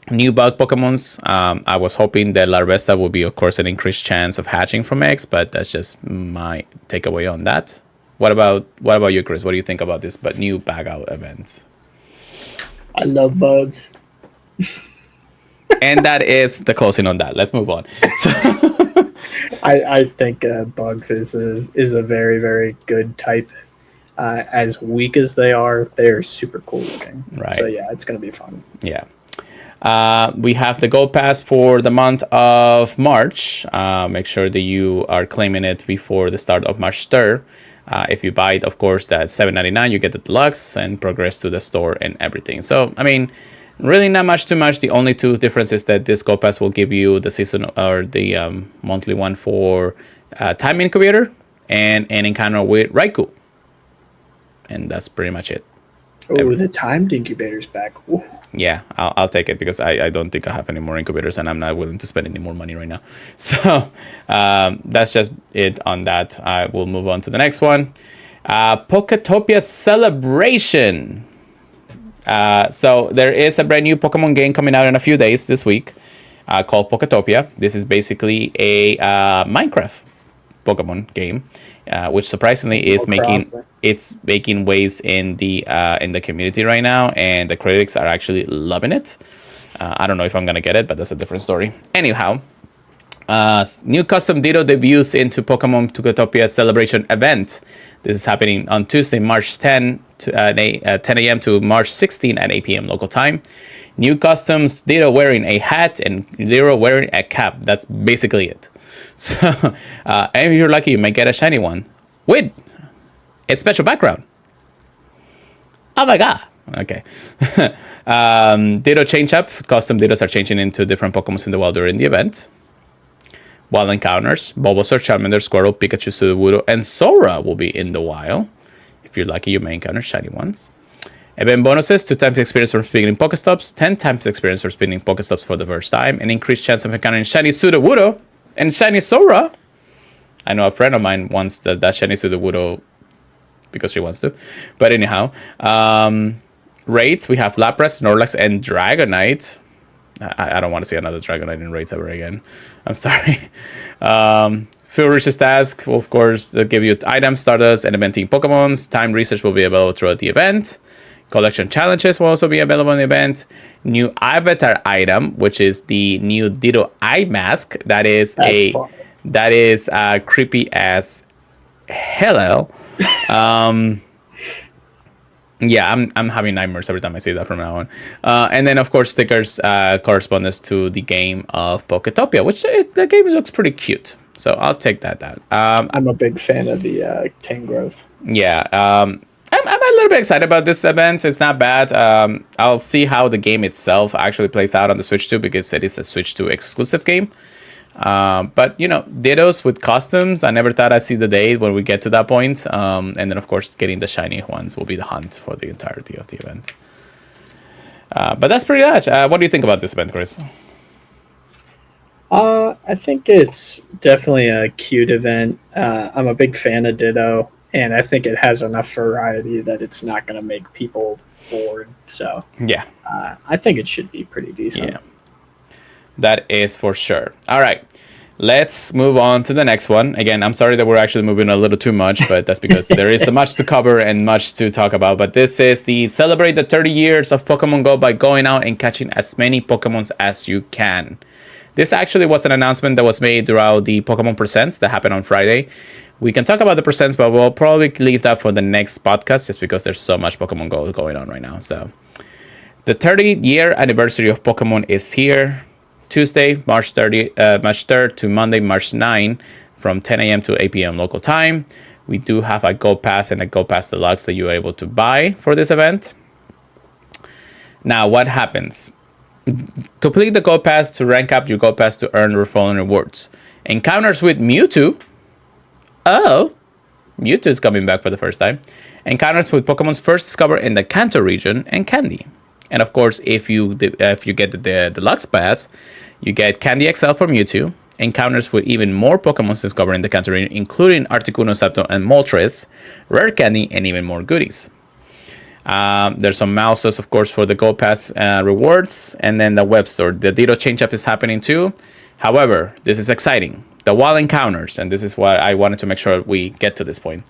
new bug Pokemons. I was hoping that Larvesta would be, of course, an increased chance of hatching from eggs, but that's just my takeaway on that. What about you, Chris? What do you think about this new bag out events? I love bugs. And that is the closing on that. Let's move on. So I think bugs is a very, very good type. As weak as they are super cool looking. Right. So yeah, it's gonna be fun. Yeah. We have the Gold Pass for the month of March. Make sure that you are claiming it before the start of March 3rd. If you buy it, of course, that's $7.99. You get the deluxe and progress to the store and everything. So, I mean, really not too much. The only two differences that this Gold Pass will give you the season or the monthly one for Time Incubator and an encounter with Raikou. And that's pretty much it. Oh, the timed incubator's back. Ooh. Yeah, I'll take it because I don't think I have any more incubators and I'm not willing to spend any more money right now. So that's just it on that. I will move on to the next one. Pokopia Celebration. So there is a brand new Pokemon game coming out in a few days this week called Pokopia. This is basically a Minecraft Pokemon game, which surprisingly is making waves in the community right now, and the critics are actually loving it. I don't know if I'm gonna get it, but that's a different story. Anyhow, new custom Ditto debuts into Pokemon Pokopia Celebration event. This is happening on Tuesday, March 10 to 10 a.m. to March 16 at 8 p.m. local time. New customs: Ditto wearing a hat and Ditto wearing a cap. That's basically it. So, and if you're lucky, you might get a shiny one with a special background. Oh my god! Okay. Ditto change up. Custom Dittos are changing into different Pokemon in the wild during the event. Wild encounters: Bulbasaur, Charmander, Squirtle, Pikachu, Sudowoodo, and Sora will be in the wild. If you're lucky, you may encounter shiny ones. Event bonuses: 2 times experience for spinning Pokestops, 10 times experience for spinning Pokestops for the first time, an increased chance of encountering shiny Sudowoodo and shiny Sora. I know a friend of mine wants that shiny Sudowoodo because she wants to. But anyhow, raids: we have Lapras, Snorlax, and Dragonite. I don't want to see another Dragonite in raids ever again. I'm sorry. Phil Rich's task, well, of course, they'll give you items, Stardust, and eventing Pokemons. Time research will be available throughout the event. Collection challenges will also be available in the event. New avatar item, which is the new Ditto eye mask. That is creepy as hell. Yeah, I'm having nightmares every time I say that from now on. And then, of course, stickers correspondence to the game of Pokopia, which the game looks pretty cute. So I'll take that down. I'm a big fan of the Tangrowth. Yeah, I'm a little bit excited about this event. It's not bad. I'll see how the game itself actually plays out on the Switch 2 because it is a Switch 2 exclusive game. But Dittos with customs, I never thought I'd see the day when we get to that point. And then, of course, getting the shiny ones will be the hunt for the entirety of the event. But that's pretty much. What do you think about this event, Chris? I think it's definitely a cute event. I'm a big fan of Ditto, and I think it has enough variety that it's not going to make people bored. So yeah, I think it should be pretty decent. Yeah. That is for sure. All right. let's move on to the next one. Again, I'm sorry that we're actually moving a little too much, but that's because there is so much to cover and much to talk about. But this is the celebrate the 30 years of Pokemon Go by going out and catching as many Pokemons as you can. This actually was an announcement that was made throughout the Pokemon Presents that happened on Friday. We can talk about the Presents, but we'll probably leave that for the next podcast just because there's so much Pokemon Go going on right now. So the 30-year anniversary of Pokemon is here. Tuesday, March 3rd to Monday, March 9 from 10 a.m. to 8 p.m. local time. We do have a Go Pass and a Go Pass Deluxe that you are able to buy for this event. Now, what happens? Complete the Go Pass to rank up your Go Pass to earn the following rewards. Encounters with Mewtwo. Oh, Mewtwo is coming back for the first time. Encounters with Pokemon's first discovered in the Kanto region and Candy. And of course, if you get the Deluxe Pass, you get Candy XL for Mewtwo, encounters with even more Pokemon discovered in the Kanto region, including Articuno, Zapdos, and Moltres, rare candy, and even more goodies. There's some mouses, of course, for the Gold Pass rewards, and then the web store. The Ditto change-up is happening too. However, this is exciting. The wild encounters, and this is what I wanted to make sure we get to this point.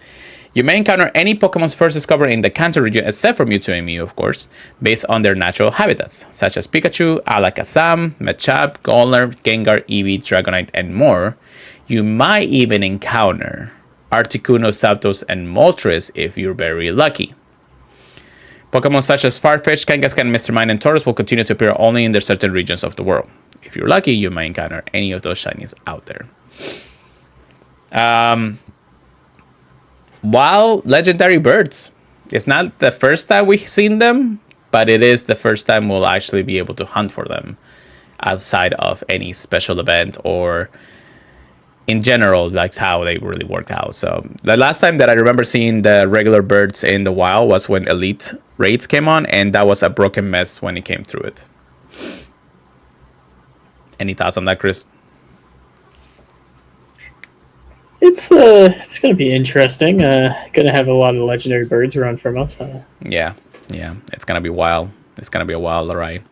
You may encounter any Pokemon's first discovered in the Kanto region, except for Mewtwo and Mew, of course, based on their natural habitats, such as Pikachu, Alakazam, Machop, Golem, Gengar, Eevee, Dragonite, and more. You might even encounter Articuno, Zapdos, and Moltres if you're very lucky. Pokemon such as Farfetch'd, Kangaskhan, Mr. Mime, and Tauros will continue to appear only in their certain regions of the world. If you're lucky, you might encounter any of those shinies out there. Wild legendary birds. It's not the first time we've seen them, but it is the first time we'll actually be able to hunt for them outside of any special event or in general, like how they really work out. So the last time that I remember seeing the regular birds in the wild was when Elite Raids came on, and that was a broken mess when it came through it. Any thoughts on that, Chris? It's gonna be interesting. Gonna have a lot of legendary birds around from us. Yeah, it's gonna be wild. It's gonna be a wild ride.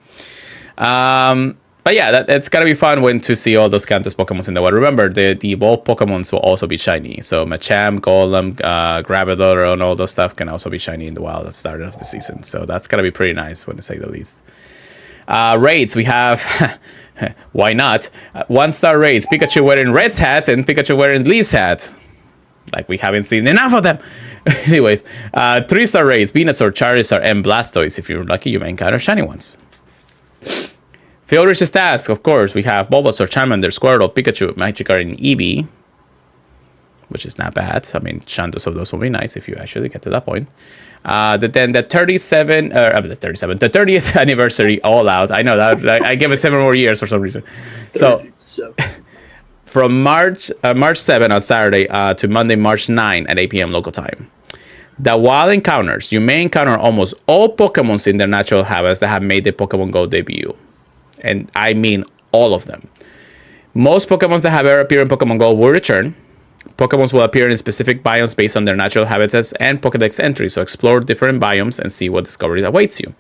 But yeah, it's gonna be fun when to see all those Kantos Pokemon in the wild. Remember, the evolved Pokemons will also be shiny. So Machamp, Golem, Graveler, and all those stuff can also be shiny in the wild at the start of the season. So that's gonna be pretty nice, when to say the least. Raids, we have why not 1-star raids, Pikachu wearing Red's hat and Pikachu wearing Leaf's hat, like we haven't seen enough of them. Anyways, 3-star raids, Venusaur, Charizard, and Blastoise. If you're lucky, you may encounter shiny ones. Field Rich's task, of course, we have Bulbasaur, Charmander, Squirtle, Pikachu, Magikarp, and Eevee, which is not bad. I mean, shandos of those will be nice if you actually get to that point. Then the 30th anniversary All Out. I know that I gave it 7 more years for some reason. So from March 7 on Saturday to Monday, March 9 at 8 p.m. local time. The wild encounters. You may encounter almost all Pokemons in their natural habitats that have made the Pokemon Go debut. And I mean all of them. Most Pokemons that have ever appeared in Pokemon Go will return. Pokemons will appear in specific biomes based on their natural habitats and Pokedex entries, so explore different biomes and see what discovery awaits you.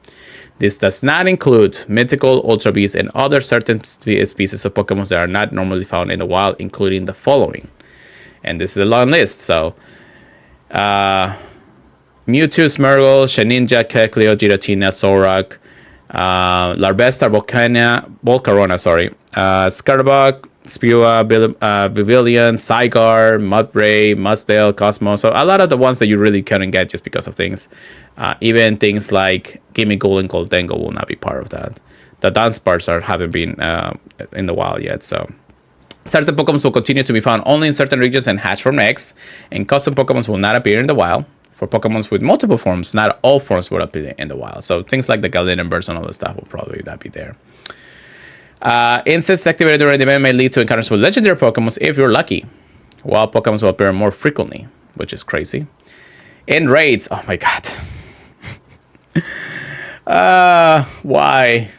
This does not include mythical, ultra beasts, and other certain species of Pokemon that are not normally found in the wild, including the following. And this is a long list, so Mewtwo, Smeargle, Shedinja, Kecleon, Giratina, Zoroark, Larvesta, Volcarona, Scarbug, Spua, Vivillon, Zygarde, Mudbray, Mudsdale, Cosmos. So a lot of the ones that you really couldn't get just because of things. Even things like Gimmighoul and Goldengo will not be part of that. The Dunsparce haven't been in the wild yet. So certain Pokemon will continue to be found only in certain regions and hatch from eggs. And custom Pokemon will not appear in the wild. For Pokemon with multiple forms, not all forms will appear in the wild. So things like the Galarian birds and all that stuff will probably not be there. Incense activated during the event may lead to encounters with legendary Pokemon if you're lucky. Wild Pokemon will appear more frequently, which is crazy. In raids, oh my god. Why?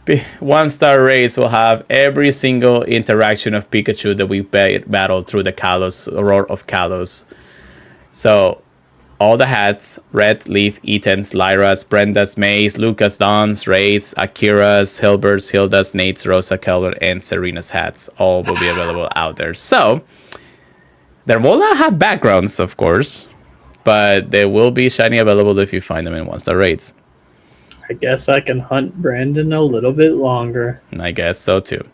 1-star raids will have every single interaction of Pikachu that we battled through the Kalos, Roar of Kalos. So, all the hats: Red, Leaf, Ethan's, Lyra's, Brenda's, May's, Lucas, Don's, Ray's, Akira's, Hilbert's, Hilda's, Nate's, Rosa, Kelvin, and Serena's hats. All will be available out there. So they will not have backgrounds, of course, but they will be shiny available if you find them in 1-star raids. I guess I can hunt Brandon a little bit longer. I guess so too.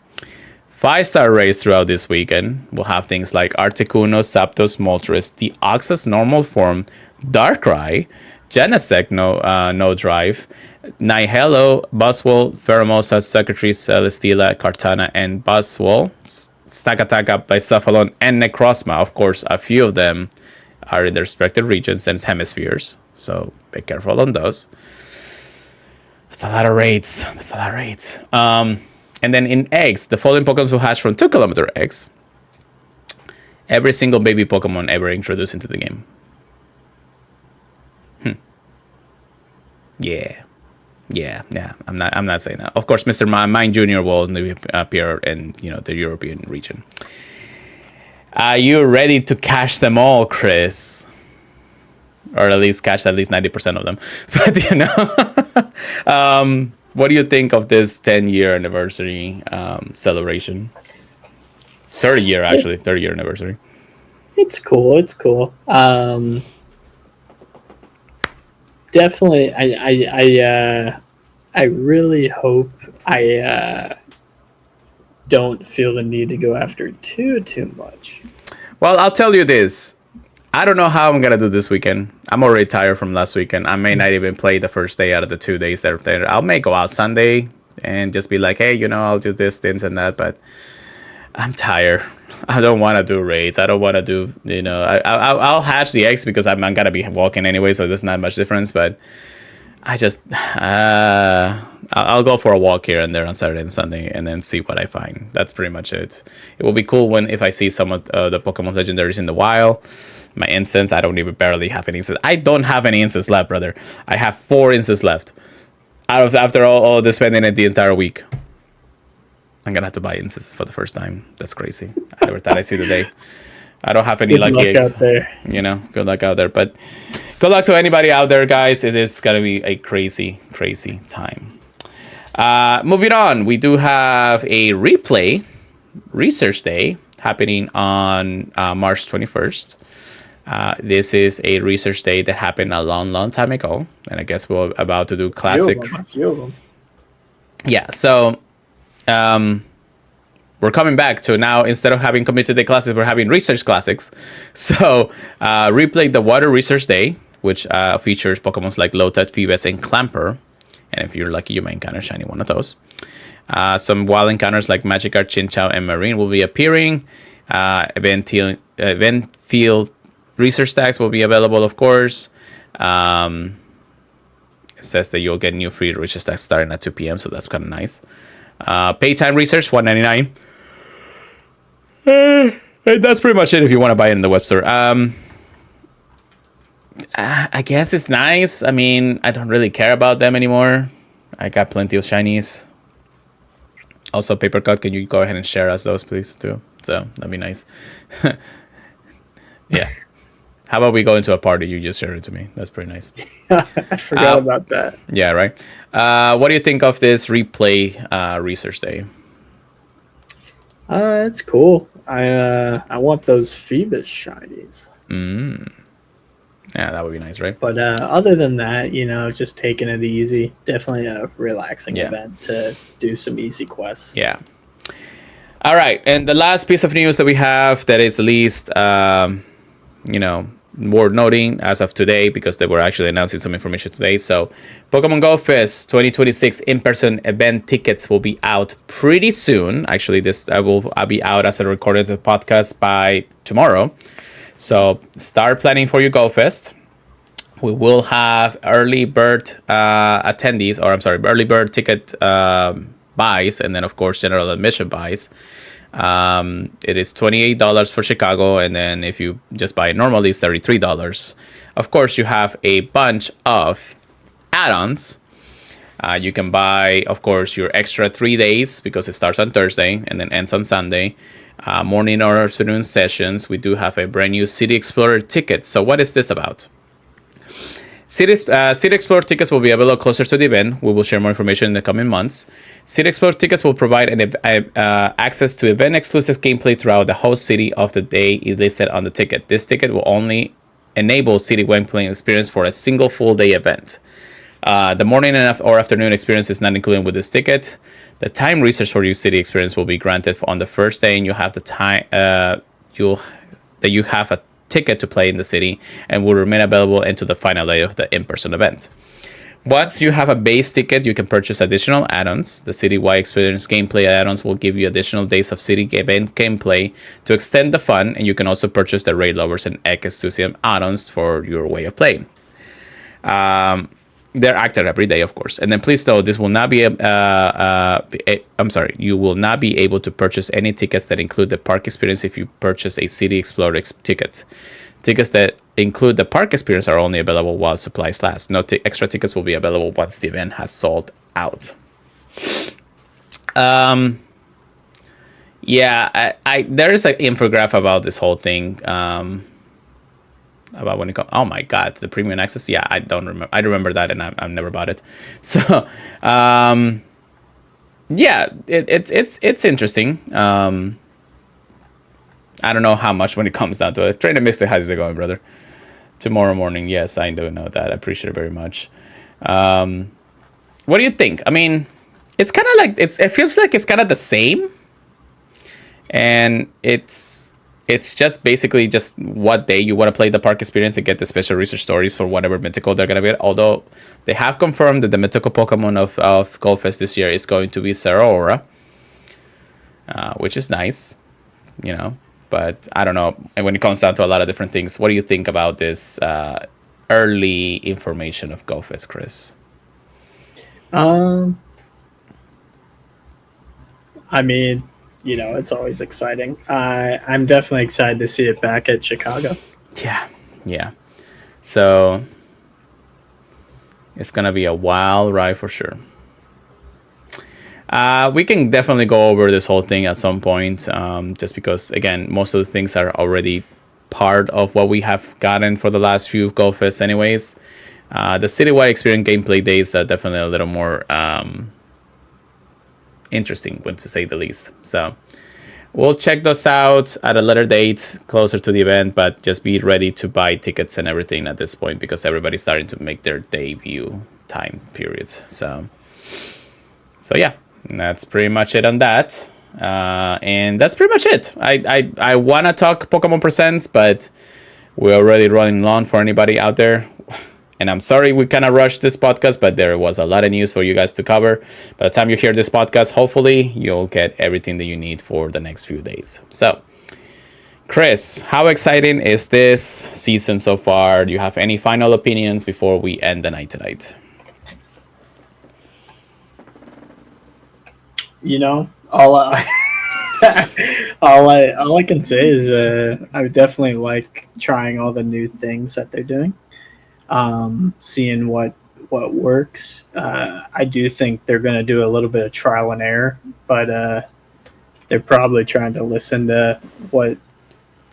5-star raids throughout this weekend. We'll have things like Articuno, Zapdos, Moltres, Deoxys normal form, Darkrai, Genesect no drive, Nihilo, Buzzwole, Pheromosa, Secretary, Celesteela, Kartana, and Buzzwole, Stakataka, Bicephalon, and Necrozma. Of course, a few of them are in their respective regions and hemispheres, so be careful on those. That's a lot of raids. And then in eggs, the following Pokemon will hatch from 2-kilometer eggs. Every single baby Pokemon ever introduced into the game. Yeah. I'm not saying that. Of course, Mr. Mine Jr. will appear in the European region. Are you ready to catch them all, Chris? Or at least catch at least 90% of them. But what do you think of this 10-year anniversary celebration? 30-year anniversary. It's cool. Definitely, I really hope I don't feel the need to go after too much. Well, I'll tell you this. I don't know how I'm going to do this weekend. I'm already tired from last weekend. I may not even play the first day out of the 2 days there. I may go out Sunday and just be like, hey, I'll do this and that. But I'm tired. I don't want to do raids. I don't want to do, I'll hatch the eggs because I'm going to be walking anyway. So there's not much difference. But I just, I'll go for a walk here and there on Saturday and Sunday and then see what I find. That's pretty much it. It will be cool if I see some of the Pokemon legendaries in the wild. My incense, I don't even barely have any incense. I don't have any incense left, brother. I have 4 incense left. After all this spending it the entire week. I'm going to have to buy incenses for the first time. That's crazy. I never thought I'd see the day. I don't have any lucky eggs. Out there. Good luck out there. But good luck to anybody out there, guys. It is going to be a crazy, crazy time. Moving on, we do have a replay research day happening on March 21st. This is a research day that happened a long time ago, and I guess we're about to do classic. A few of them. Yeah, so we're coming back to now, instead of having community day classics, we're having research classics. So replay the Water Research Day, which features Pokemon like Lotad, Phoebus, and Clamper. And if you're lucky, you might encounter shiny one of those. Some wild encounters like Magikarp, Chinchou, and Marine will be appearing. Event field research tags will be available, of course. It says that you'll get new free research tags starting at 2 p.m., so that's kind of nice. Paytime research, $1.99. That's pretty much it if you want to buy it in the web store. I guess it's nice. I mean, I don't really care about them anymore. I got plenty of shinies. Also, Paper Cut, can you go ahead and share us those, please, too? So, that'd be nice. Yeah. How about we go into a party? You just share it to me. That's pretty nice. I forgot about that. Yeah, right. What do you think of this replay research day? It's cool. I want those Phoebus shinies. Yeah, that would be nice, right? But other than that, just taking it easy. Definitely a relaxing event to do some easy quests. Yeah. All right, and the last piece of news that we have that is the least, worth noting as of today, because they were actually announcing some information today. So, Pokemon GO Fest 2026 in-person event tickets will be out pretty soon. Actually, this will be out as a recorded podcast by tomorrow. So, start planning for your Go Fest. We will have early bird attendees, or early bird ticket buys, and then of course general admission buys. It is $28 for Chicago, and then if you just buy it normally, it's $33. Of course, you have a bunch of add-ons. You can buy, of course, your extra 3 days because it starts on Thursday and then ends on Sunday. Morning or afternoon sessions. We do have a brand new City Explorer ticket. So what is this about? City Explorer tickets will be available closer to the event. We will share more information in the coming months. City Explorer tickets will provide access to event-exclusive gameplay throughout the whole city of the day listed on the ticket. This ticket will only enable city gameplay experience for a single full-day event. The morning or afternoon experience is not included with this ticket. The time research for your city experience will be granted on the first day, and you have the time you have a ticket to play in the city, and will remain available into the final day of the in-person event. Once you have a base ticket, you can purchase additional add-ons. The citywide experience gameplay add-ons will give you additional days of city event gameplay to extend the fun, and you can also purchase the Raid Lovers and Egg Enthusiasm add-ons for your way of playing. They're active every day, of course. And then please note, this will not be you will not be able to purchase any tickets that include the park experience if you purchase a City Explorer ticket. Tickets that include the park experience are only available while supplies last. No extra tickets will be available once the event has sold out. Yeah, there is an infographic about this whole thing. About when it comes, oh my god, the premium access. Yeah, I don't remember. I remember that, and I've never bought it. So, yeah, it's interesting. I don't know how much when it comes down to it. Trainer Mystic, how's it going, brother? Tomorrow morning, yes, I do know that. I appreciate it very much. What do you think? I mean, it's kind of like it feels like it's kind of the same, and it's just basically just what day you want to play the park experience and get the special research stories for whatever mythical they're going to get. Although they have confirmed that the mythical Pokemon of Go Fest this year is going to be Zeraora, which is nice, you know. But I don't know. And when it comes down to a lot of different things, what do you think about this early information of Go Fest, Chris? I mean, you know, it's always exciting. I'm definitely excited to see it back at Chicago. Yeah. So it's gonna be a wild ride for sure. We can definitely go over this whole thing at some point, just because, again, most of the things are already part of what we have gotten for the last few Go Fests anyways. The citywide experience gameplay days are definitely a little more interesting, to say the least. So we'll check those out at a later date closer to the event, but just be ready to buy tickets and everything at this point because everybody's starting to make their debut time periods. So yeah, that's pretty much it on that. And that's pretty much it. I want to talk Pokemon Presents, but we're already running long for anybody out there. And I'm sorry we kind of rushed this podcast, but there was a lot of news for you guys to cover. By the time you hear this podcast, hopefully you'll get everything that you need for the next few days. So, Chris, how exciting is this season so far? Do you have any final opinions before we end the night tonight? You know, all I can say is I would definitely like trying all the new things that they're doing. Seeing what works. I do think they're going to do a little bit of trial and error, but they're probably trying to listen to what,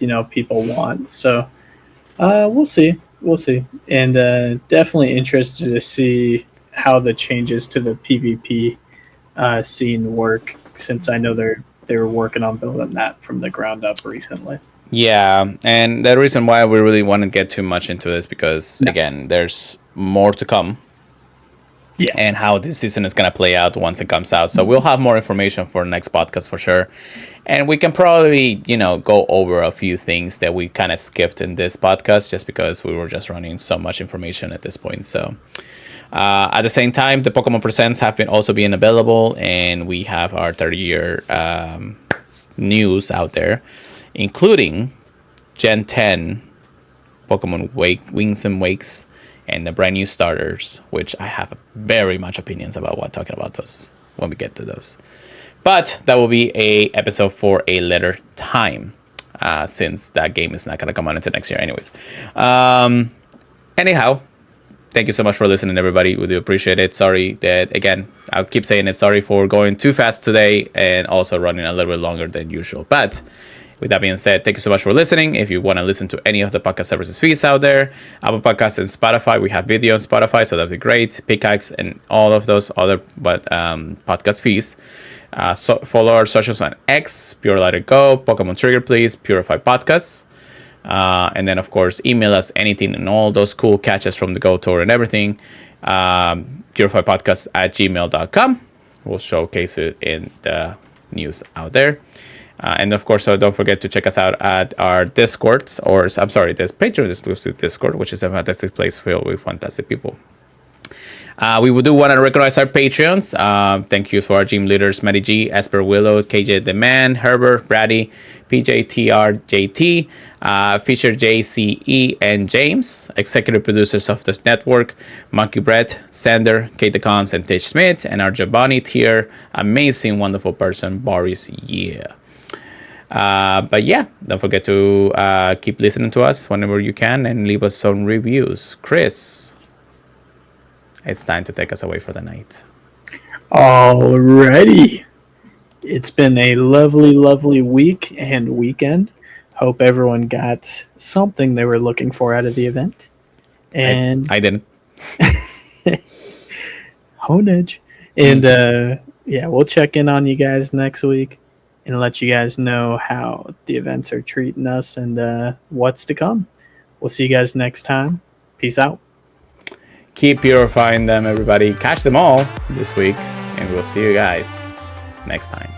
you know, people want. So we'll see, and definitely interested to see how the changes to the PvP scene work, since I know they're working on building that from the ground up recently. Yeah, and the reason why we really want to get too much into this because, again, there's more to come. Yeah. And how this season is going to play out once it comes out. So we'll have more information for the next podcast for sure. And we can probably, you know, go over a few things that we kind of skipped in this podcast just because we were just running so much information at this point. So at the same time, the Pokemon Presents have been also being available, and we have our 30-year news out there, including Gen 10 Pokemon Wings and Wakes and the brand new starters, which I have very much opinions about talking about those when we get to those. But that will be a episode for a later time, since that game is not going to come out until next year anyways. Anyhow, thank you so much for listening, everybody. We do appreciate it. Sorry that, again, I'll keep saying it. Sorry for going too fast today and also running a little bit longer than usual. But With that being said, thank you so much for listening. If you want to listen to any of the podcast services feeds out there, Apple Podcasts and Spotify, we have video on Spotify, so that'd be great. Pickaxe and all of those other podcast feeds. So follow our socials on X, Pure Let It Go, Pokemon Trigger Please, Purified Podcast. And then, of course, email us anything and all those cool catches from the Go Tour and everything. Purifiedpodcast@gmail.com. We'll showcase it in the news out there. And of course, don't forget to check us out at our Discords, this Patreon exclusive Discord, which is a fantastic place filled with fantastic people. We do want to recognize our Patreons. Thank you for our gym leaders, Matty G, Esper Willow, KJ The Man, Herbert, Brady, PJTRJT, Fisher JCE, and James. Executive producers of this network, Monkey Brett, Sander, Kate DeCons, and Tish Smith. And our Giovanni tier, amazing, wonderful person, Boris. Yeah. But yeah, don't forget to keep listening to us whenever you can and leave us some reviews. Chris, it's time to take us away for the night. Alrighty. It's been a lovely, lovely week and weekend. Hope everyone got something they were looking for out of the event. And I didn't. Honage. And yeah, we'll check in on you guys next week and let you guys know how the events are treating us and what's to come. We'll see you guys next time. Peace out. Keep purifying them, everybody. Catch them all this week, and we'll see you guys next time.